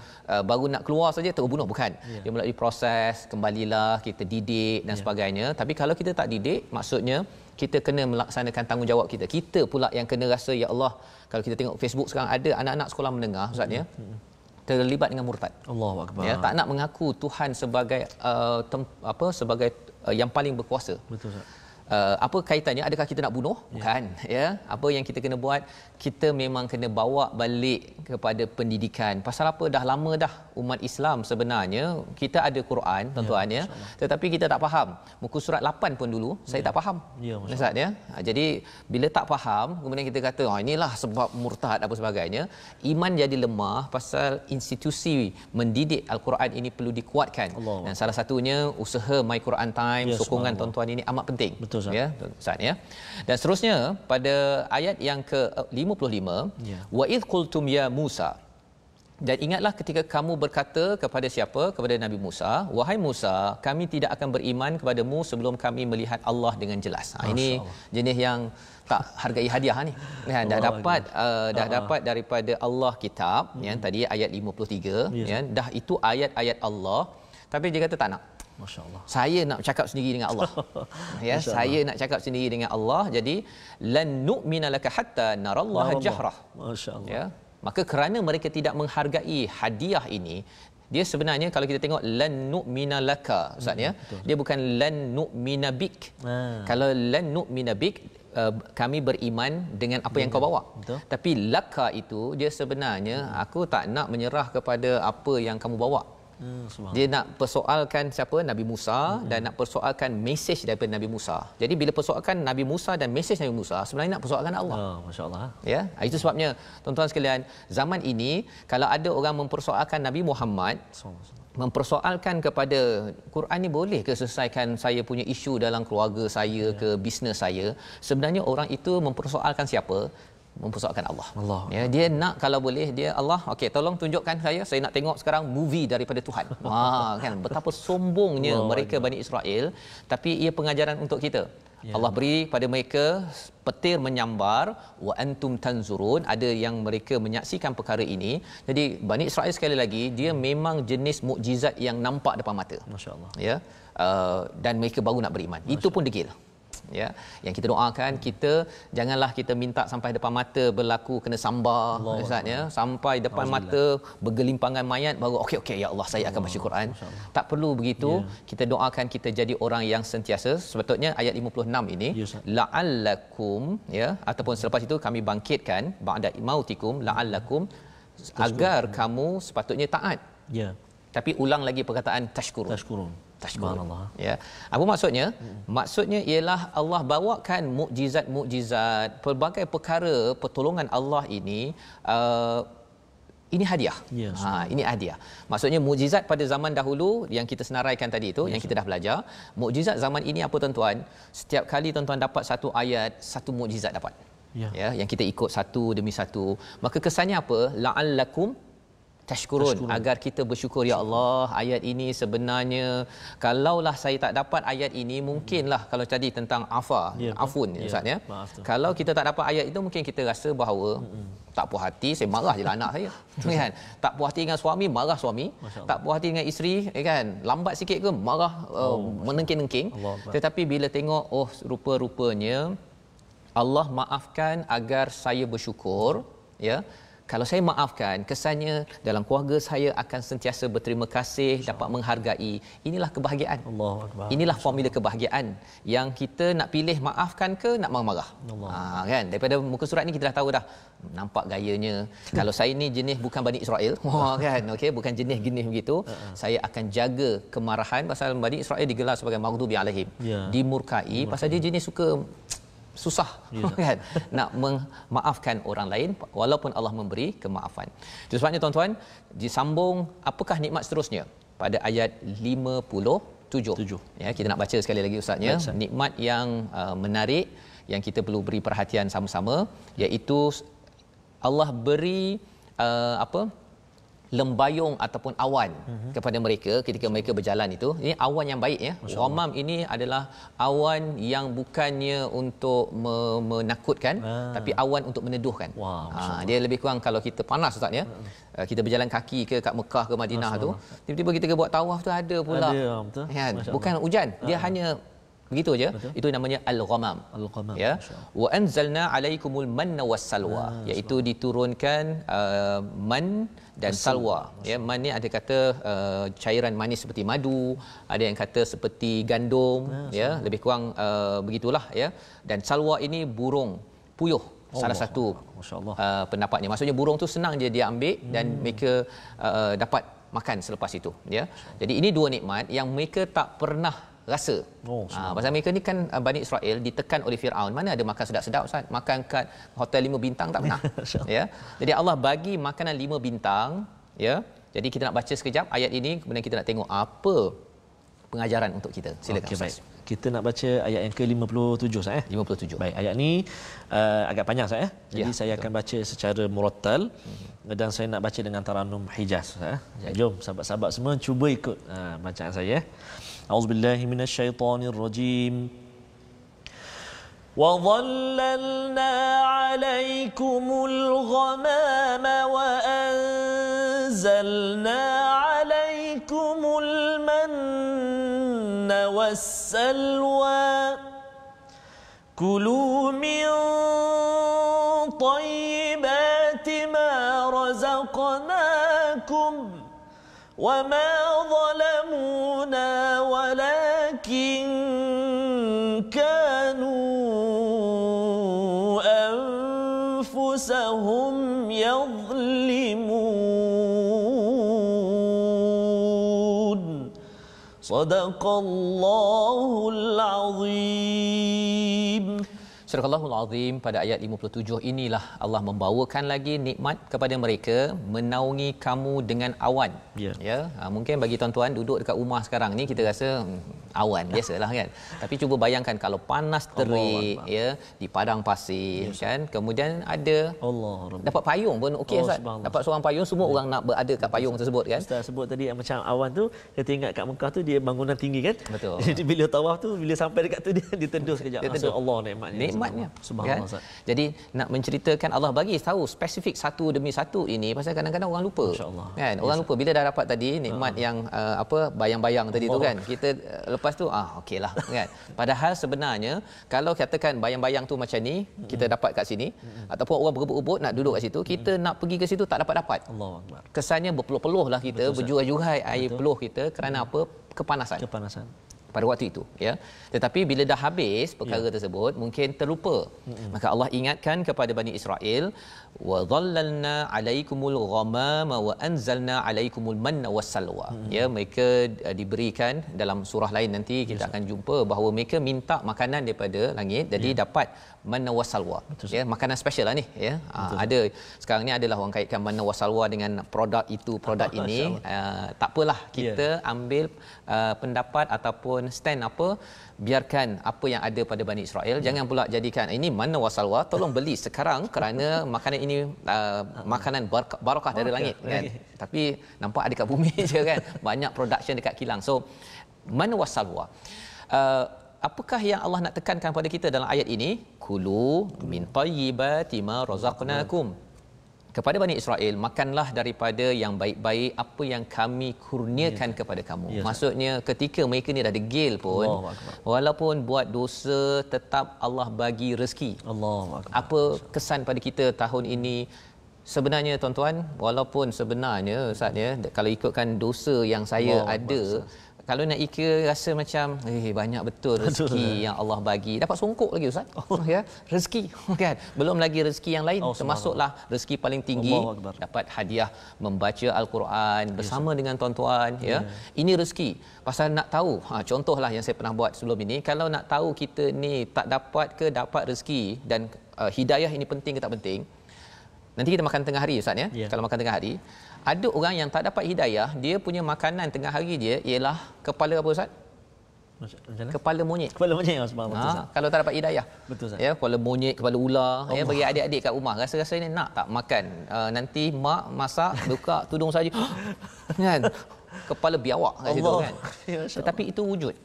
baru nak keluar saja terus bunuh, bukan. Dia melalui proses, kembalilah kita didik dan sebagainya. Tapi kalau kita tak didik, maksudnya kita kena melaksanakan tanggungjawab kita. Kita pula yang kena rasa, ya Allah, kalau kita tengok Facebook sekarang ada anak-anak sekolah menengah Ustaz ya, terlibat dengan murtad. Allahu akbar. Ya, tak nak mengaku Tuhan sebagai sebagai yang paling berkuasa. Betul Ustaz. Apa kaitannya? Adakah kita nak bunuh? Bukan ya. Apa yang kita kena buat, kita memang kena bawa balik kepada pendidikan. Pasal apa? Dah lama dah umat Islam sebenarnya kita ada Quran tuan-tuan ya, tetapi kita tak faham. Muka surat 8 pun dulu saya tak faham. Ustaz ya. Jadi bila tak faham kemudian kita kata inilah sebab murtad apa sebagainya. Iman jadi lemah pasal institusi mendidik Al-Quran ini perlu dikuatkan. Dan salah satunya usaha My Quran Time, sokongan tuan-tuan ini amat penting. Betul ya Ustaz ya. Dan seterusnya pada ayat yang ke-55, wa id qultum ya Musa, dan ingatlah ketika kamu berkata kepada siapa? Kepada Nabi Musa, wahai Musa, kami tidak akan beriman kepadamu sebelum kami melihat Allah dengan jelas. Ini jenis yang tak hargai hadiah ni. Dah dapat daripada Allah kitab ya, tadi ayat 53 ya, dah itu ayat-ayat Allah, tapi dia kata tak nak. Masya-Allah. Saya nak cakap sendiri dengan Allah. Ya, saya nak cakap sendiri dengan Allah. Jadi lan nu'mina laka hatta narallaha jahrah. Masya-Allah. Ya. Maka kerana mereka tidak menghargai hadiah ini, dia sebenarnya kalau kita tengok lan nu'mina laka Ustaz ya, dia bukan lan nu'mina bik. Kalau lan nu'mina bik, kami beriman dengan apa yang kau bawa. Tapi laka itu dia sebenarnya aku tak nak menyerah kepada apa yang kamu bawa. Dia nak persoalkan siapa? Nabi Musa, dan nak persoalkan mesej daripada Nabi Musa. Jadi bila persoalkan Nabi Musa dan mesej Nabi Musa, sebenarnya nak persoalkan Allah. Masya-Allah. Ya, itu sebabnya tuan-tuan sekalian, zaman ini kalau ada orang mempersoalkan Nabi Muhammad, mempersoalkan kepada Quran ni boleh ke selesaikan saya punya isu dalam keluarga saya ke bisnes saya, sebenarnya orang itu mempersoalkan siapa? Mempersoalkan Allah. Ya, dia nak kalau boleh dia Allah, okey tolong tunjukkan saya nak tengok sekarang movie daripada Tuhan. Kan betapa sombongnya mereka Bani Israel, tapi ia pengajaran untuk kita. Allah beri pada mereka petir menyambar, wa antum tanzurun, ada yang mereka menyaksikan perkara ini. Jadi Bani Israel sekali lagi dia memang jenis mukjizat yang nampak depan mata. Masya-Allah. Ya. Dan mereka baru nak beriman. Itu pun degil. Ya, yang kita doakan, kita janganlah kita minta sampai depan mata berlaku kena sambar Ustaz ya, sampai depan mata bergelimpangan mayat baru okey ya Allah saya akan baca Quran. Tak perlu begitu. Kita doakan kita jadi orang yang sentiasa, sepatutnya ayat 56 ini la'allakum, ya, ataupun selepas itu kami bangkitkan ba'da mautikum la'allakum, agar kamu sepatutnya taat. Ya. Tapi ulang lagi perkataan tashkurun. Subhanallah. Ya. Apa maksudnya? Maksudnya ialah Allah bawakan mukjizat-mukjizat, pelbagai perkara pertolongan Allah ini hadiah. Yes. Ini hadiah. Maksudnya mukjizat pada zaman dahulu yang kita senaraikan tadi itu, yang kita dah belajar. Mukjizat zaman ini apa tuan-tuan? Setiap kali tuan-tuan dapat satu ayat, satu mukjizat dapat. Ya, yang kita ikut satu demi satu. Maka kesannya apa? La'allakum tashkurun, agar kita bersyukur, ya Allah, ayat ini sebenarnya kalaulah saya tak dapat ayat ini, mungkinlah kalau tadi tentang afun Ustaz ya. Kalau kita tak dapat ayat itu, mungkin kita rasa bahawa tak puas hati, saya marah je lah anak saya. Kan? Tak puas hati dengan suami, marah suami. Tak puas hati dengan isteri, kan? Lambat sikit ke marah, menengking-nengking. Tetapi bila tengok rupa-rupanya Allah maafkan agar saya bersyukur, ya. Kalau saya maafkan, kesannya dalam keluarga saya akan sentiasa berterima kasih, dapat menghargai. Inilah kebahagiaan. Inilah formula kebahagiaan yang kita nak pilih, maafkan ke nak marah-marah. Kan? Daripada muka surat ni kita dah tahu dah. Nampak gayanya. Kalau saya ni jenis bukan Bani Israel, kan? Okey, bukan jenis begitu. Saya akan jaga kemarahan, pasal Bani Israel digelar sebagai maghdubi alaihim. Dimurkai pasal dia jenis suka susah, kan, nak memaafkan orang lain walaupun Allah memberi kemaafan. Itu sebabnya tuan-tuan, disambung apakah nikmat seterusnya pada ayat 57. Ya, kita nak baca sekali lagi Ustaznya. Nikmat yang menarik yang kita perlu beri perhatian sama-sama, iaitu Allah beri lembayung ataupun awan kepada mereka ketika mereka berjalan itu. Ini awan yang baik ya. Ghamam ini adalah awan yang bukannya untuk menakutkan, tapi awan untuk meneduhkan. Dia lebih kurang kalau kita panas Ustaz ya. Kita berjalan kaki ke kat Mekah ke Madinah tu, tiba-tiba kita buat tawaf tu ada pula. Kan? Bukan hujan, dia hanya begitu aja. Itu namanya al-ghamam. Ya. Wa anzalna alaikumul manna wassalwa, iaitu diturunkan man dan salwa. Ya, man ni ada kata cairan manis seperti madu, ada yang kata seperti gandum, ya, lebih kurang begitulah ya. Dan salwa ini burung puyuh. Salah satu pendapatnya. Maksudnya burung tu senang je dia ambil dan mereka dapat makan selepas itu, ya. Jadi ini dua nikmat yang mereka tak pernah rasa. Pasal mereka ni kan Bani Israel ditekan oleh Firaun. Mana ada makan sedap-sedap Ustaz? Makan kat hotel 5 bintang tak pernah. Ya. Jadi Allah bagi makanan 5 bintang, ya. Jadi kita nak baca sekejap ayat ini, kemudian kita nak tengok apa pengajaran untuk kita. Silakan Ustaz. Baik. Kita nak baca ayat yang ke-57 Ustaz 57. Baik, ayat ni agak panjang Ustaz Jadi saya akan baca secara murattal dan saya nak baca dengan taranum Hijaz Ustaz Jom sahabat-sahabat semua cuba ikut bacaan saya. A'udzubillahi minasyaitonirrajim. Wa dhallalna 'alaykumul ghamama wa anzalna 'alaykumul manna wassalwa kulu min tayyibati ma razaqnakum wa ma zalamuna walakin kanu anfusahum yadhlimun. Sadaqallahul azim. Surahul Azim pada ayat 57 inilah Allah membawakan lagi nikmat kepada mereka, menaungi kamu dengan awan. Ya, mungkin bagi tuan-tuan duduk dekat rumah sekarang ni kita rasa awan biasalah kan. Tapi cuba bayangkan kalau panas terik ya di padang pasir kan. Kemudian ada dapat payung pun okey Ustaz. Dapat seorang payung, semua orang nak berada kat payung tersebut kan. Ustaz sebut tadi yang macam awan tu, kita ingat kat Mekah tu dia bangunan tinggi kan. Betul. Jadi bila tawaf tu, bila sampai dekat tu dia ditendus sekejap. Allah nikmatnya. Subhanallah. Kan? Jadi nak menceritakan Allah bagi tahu spesifik satu demi satu ini pasal kadang-kadang orang lupa. Kan? Orang lupa bila dah dapat tadi nikmat yang bayang-bayang tadi tu kan. Kita lepas tu okeylah kan. Padahal sebenarnya kalau katakan bayang-bayang tu macam ni, kita dapat kat sini ataupun orang berebut-rebut nak duduk kat situ, kita nak pergi ke situ tak dapat-dapat. Allahuakbar. Kesannya berpeluh-peluh lah kita, berjurai-jurai air peluh kita kerana apa? Kepanasan pada waktu itu ya. Tetapi bila dah habis perkara tersebut mungkin terlupa. Maka Allah ingatkan kepada Bani Israel, wa dhallalna alaikumul ghamama wa anzalna alaikumul manna wassalwa. Ya, mereka diberikan dalam surah lain nanti kita akan jumpa bahawa mereka minta makanan daripada langit, jadi dapat manna wassalwa. Ya, makanan special lah ni ya. Ada sekarang ni adalah orang kaitkan manna wassalwa dengan produk itu produk ini. Tak apalah kita ambil pendapat ataupun stand apa, biarkan apa yang ada pada Bani Israel, jangan pula jadikan ini mana wasalwa, tolong beli sekarang kerana makanan ini makanan barakah dari langit kan. Tapi nampak ada kat bumi je kan, banyak production dekat kilang. So mana wasalwa, apakah yang Allah nak tekankan pada kita dalam ayat ini? Kulu min tayyibati ma razaqnakum. Kepada Bani Israel, makanlah daripada yang baik-baik apa yang kami kurniakan kepada kamu. Maksudnya ketika mereka ni dah degil pun, walaupun buat dosa, tetap Allah bagi rezeki. Apa kesan pada kita tahun ini? Sebenarnya tuan-tuan, walaupun sebenarnya Ustaz ya, kalau ikutkan dosa yang saya ada, kalau nak ikut rasa macam banyak betul rezeki yang Allah bagi. Dapat songkok lagi Ustaz. Ya, rezeki kan. Belum lagi rezeki yang lain, termasuklah rezeki paling tinggi dapat hadiah membaca Al-Quran bersama dengan tuan-tuan ya. Ini rezeki. Pasal nak tahu, contohlah yang saya pernah buat sebelum ini, kalau nak tahu kita ni tak dapat ke dapat rezeki dan hidayah ini penting ke tak penting. Nanti kita makan tengah hari Ustaz ya. Kalau makan tengah hari, ada orang yang tak dapat hidayah, dia punya makanan tengah hari dia ialah kepala apa Ustaz? Kepala monyet. Kepala monyet Ustaz. Kalau tak dapat hidayah. Betul Ustaz. Ya, kepala monyet, kepala ular, ya, bagi adik-adik kat rumah rasa-rasa ni nak tak makan. Nanti mak masak buka tudung saja. Kan? Kepala biawak kat situ kan. Tetapi itu wujud.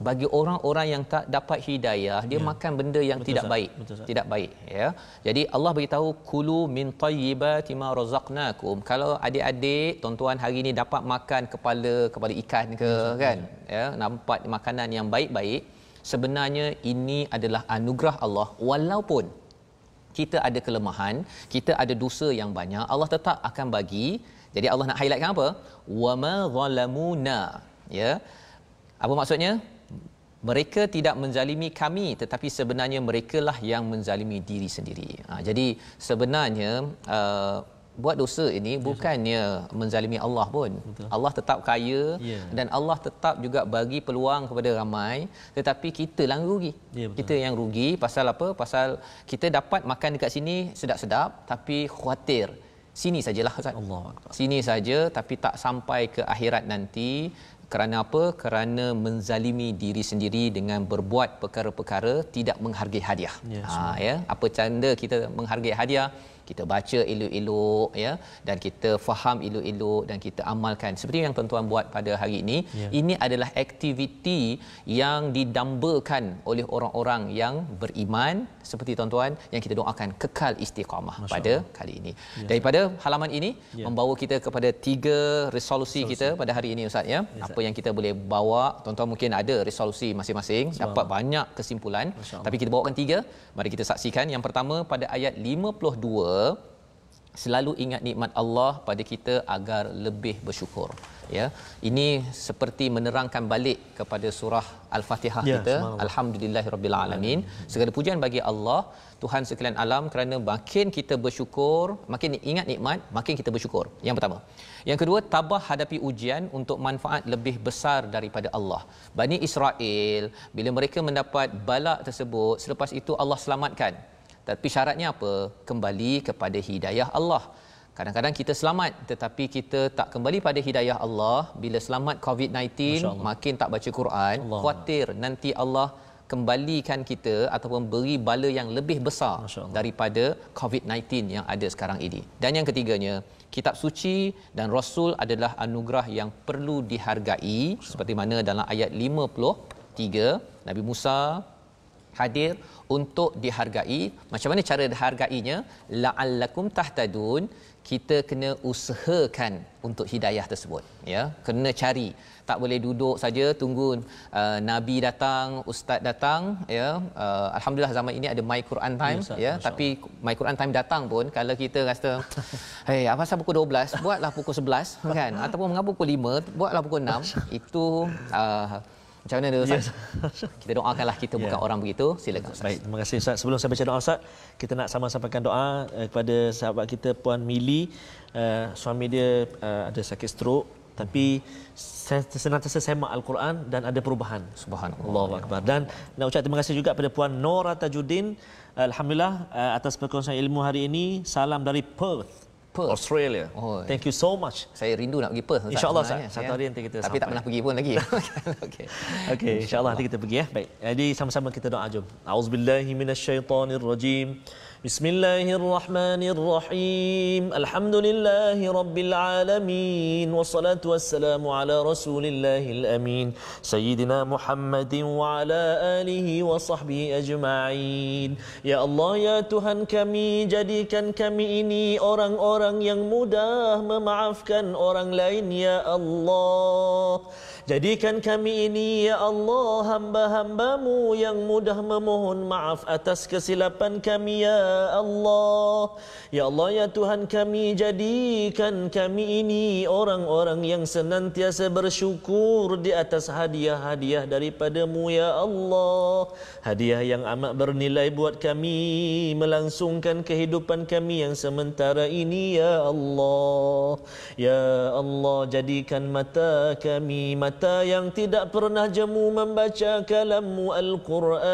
Bagi orang-orang yang tak dapat hidayah, dia makan benda yang tidak baik. Tidak baik ya. Jadi Allah beritahu kulu min tayyibati ma razaqnakum. Kalau adik-adik tuan-tuan hari ini dapat makan kepala ikan ke kan, ya, nampak makanan yang baik-baik, sebenarnya ini adalah anugerah Allah. Walaupun kita ada kelemahan, kita ada dosa yang banyak, Allah tetap akan bagi. Jadi Allah nak highlightkan apa? Wa ma zalamuna, ya. Apa maksudnya? Mereka tidak menzalimi kami, tetapi sebenarnya merekalah yang menzalimi diri sendiri. Jadi sebenarnya buat dosa ini bukannya menzalimi Allah pun. Allah tetap kaya dan Allah tetap juga bagi peluang kepada ramai, tetapi kita yang rugi. Kita yang rugi pasal apa? Pasal kita dapat makan dekat sini sedap-sedap, tapi khawatir sini sajalah Ustaz. Sini saja, tapi tak sampai ke akhirat nanti. Kerana apa? Kerana menzalimi diri sendiri dengan berbuat perkara-perkara tidak menghargai hadiah. Ya, apa tanda kita menghargai hadiah? Kita baca elok-elok ya, dan kita faham elok-elok dan kita amalkan seperti yang tuan-tuan buat pada hari ini. Ini adalah aktiviti yang didambakan oleh orang-orang yang beriman seperti tuan-tuan, yang kita doakan kekal istiqamah pada kali ini. Daripada halaman ini membawa kita kepada 3 resolusi kita pada hari ini Ustaz ya. Apa yang kita boleh bawa, tuan-tuan mungkin ada resolusi masing-masing, dapat banyak kesimpulan, tapi kita bawakan 3. Mari kita saksikan. Yang pertama pada ayat 52, selalu ingat nikmat Allah pada kita agar lebih bersyukur. Ya, ini seperti menerangkan balik kepada surah Al-Fatihah kita. Alhamdulillahirabbil alamin. Segala pujian bagi Allah, Tuhan sekalian alam, kerana makin kita bersyukur, makin ingat nikmat, makin kita bersyukur. Yang pertama. Yang kedua, tabah hadapi ujian untuk manfaat lebih besar daripada Allah. Bani Israel, bila mereka mendapat bala tersebut, selepas itu Allah selamatkan. Tapi syaratnya apa? Kembali kepada hidayah Allah. Kadang-kadang kita selamat tetapi kita tak kembali pada hidayah Allah. Bila selamat COVID-19 makin tak baca Quran, khawatir nanti Allah kembalikan kita ataupun beri bala yang lebih besar daripada COVID-19 yang ada sekarang ini. Dan yang ketiganya, kitab suci dan rasul adalah anugerah yang perlu dihargai, seperti mana dalam ayat 53 Nabi Musa hadir untuk dihargai. Macam mana cara dihargainya? La'allakum tahtadun. Kita kena usahakan untuk hidayah tersebut, ya, kena cari. Tak boleh duduk saja tunggu nabi datang, ustaz datang, ya. Alhamdulillah zaman ini ada My Quran Time, ya, tapi My Quran Time datang pun kalau kita rasa hey, apa pasal pukul 12, buatlah pukul 11 kan, ataupun mengapa pukul 5, buatlah pukul 6. Itu macam mana dia, Ustaz? Kita doakanlah, kita bukan orang begitu. Silakan, Ustaz. Baik, terima kasih, Ustaz. Sebelum saya baca doa, Ustaz, kita nak sama sampaikan doa kepada sahabat kita Puan Mili. Suami dia ada sakit stroke, tapi senantiasa semak Al-Quran dan ada perubahan. Subhanallah. Allahu Akbar. Dan nak ucap terima kasih juga kepada Puan Nora Tajuddin. Alhamdulillah atas perkongsian ilmu hari ini. Salam dari Perth, Australia. Thank you so much. Saya rindu nak pergi Perth, InsyaAllah, satu hari nanti kita tapi sampai. tak pernah pergi pun lagi. Okey, insyaAllah nanti kita pergi, ya. Baik, jadi sama-sama kita doa, jom. A'udzubillahi minasyaitonirrajim. Bismillahirrahmanirrahim. Alhamdulillahi rabbil alamin. Wassalatu wassalamu ala rasulillahil amin. Sayyidina Muhammadin wa ala alihi wa sahbihi ajma'in. Ya Allah, ya Tuhan kami, jadikan kami ini orang-orang yang mudah memaafkan orang lain, ya Allah. Jadikan kami ini, ya Allah, hamba-hamba-Mu yang mudah memohon maaf atas kesilapan kami, ya Allah. Ya Allah, ya Tuhan kami, jadikan kami ini orang-orang yang senantiasa bersyukur di atas hadiah-hadiah daripada-Mu, ya Allah. Hadiah yang amat bernilai buat kami, melangsungkan kehidupan kami yang sementara ini, ya Allah. Ya Allah, jadikan mata kami mata yang tidak pernah jemu membaca kalam-Mu Al-Quran.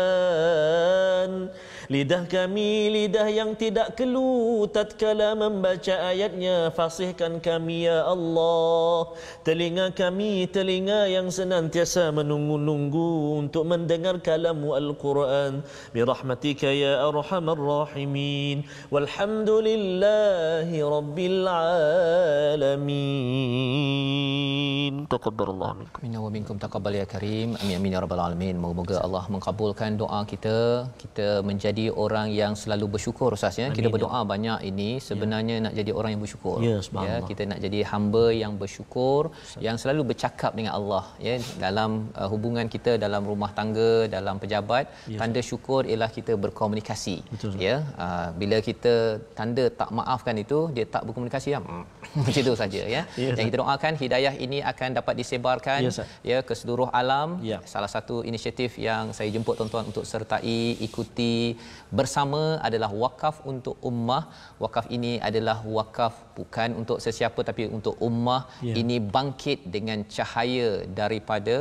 Lidah kami lidah yang tidak keluh tatkala membaca ayatnya. Fasihkan kami, ya Allah. Telinga kami telinga yang senantiasa menunggu-nunggu untuk mendengar kalam-Mu Al-Quran. Birahmatika ya arhamar rahimin. Walhamdulillahi rabbil alamin. Taqabbalallahu minkum. Minna wa minkum taqabbal ya karim. Amin amin ya rabbal alamin. Moga-moga Allah mengabulkan doa kita. Kita menjadi orang yang selalu bersyukur, Ustaz, ya. Kita berdoa banyak ini sebenarnya nak jadi orang yang bersyukur. Ya, kita nak jadi hamba yang bersyukur, yang selalu bercakap dengan Allah, ya, dalam hubungan kita dalam rumah tangga, dalam pejabat. Tanda syukur ialah kita berkomunikasi. Ya, bila kita tanda tak maafkan itu, dia tak berkomunikasi, ya. Macam itu saja, ya. Yang kita doakan hidayah ini akan dapat disebarkan, ya, ke seluruh alam. Salah satu inisiatif yang saya jemput tuan-tuan untuk sertai, ikuti bersama adalah wakaf untuk ummah. Wakaf ini adalah wakaf bukan untuk sesiapa tapi untuk ummah. Ini bangkit dengan cahaya daripada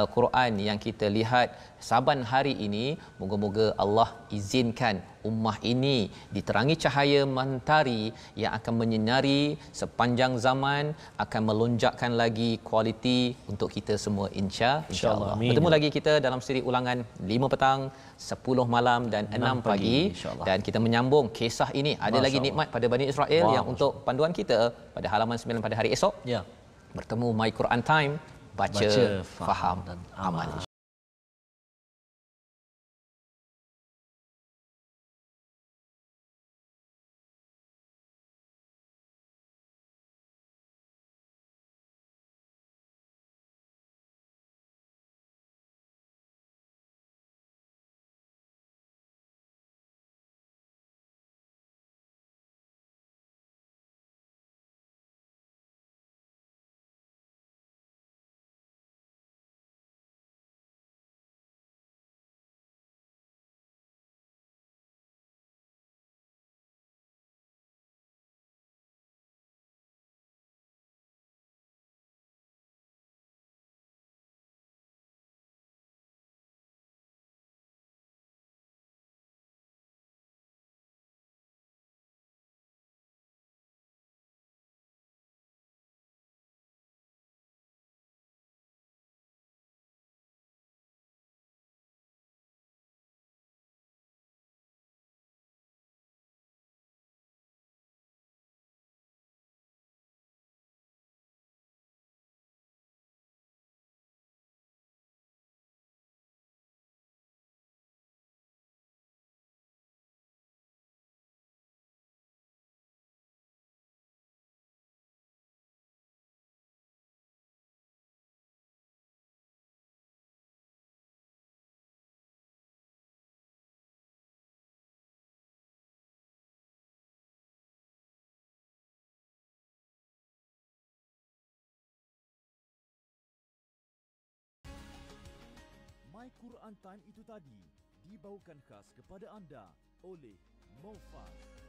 Al-Quran yang kita lihat saban hari ini. Moga-moga Allah izinkan ummah ini diterangi cahaya mentari yang akan menyinari sepanjang zaman, akan melonjakkan lagi kualiti untuk kita semua, insya-Allah. Bertemu lagi kita dalam siri ulangan 5 petang, 10 malam dan 6 pagi, dan kita menyambung kisah ini. Ada lagi nikmat pada Bani Israel yang untuk panduan kita pada halaman 9 pada hari esok. Bertemu My Quran Time, baca faham dan amal. My Quran Time itu tadi dibawakan khas kepada anda oleh Mofas.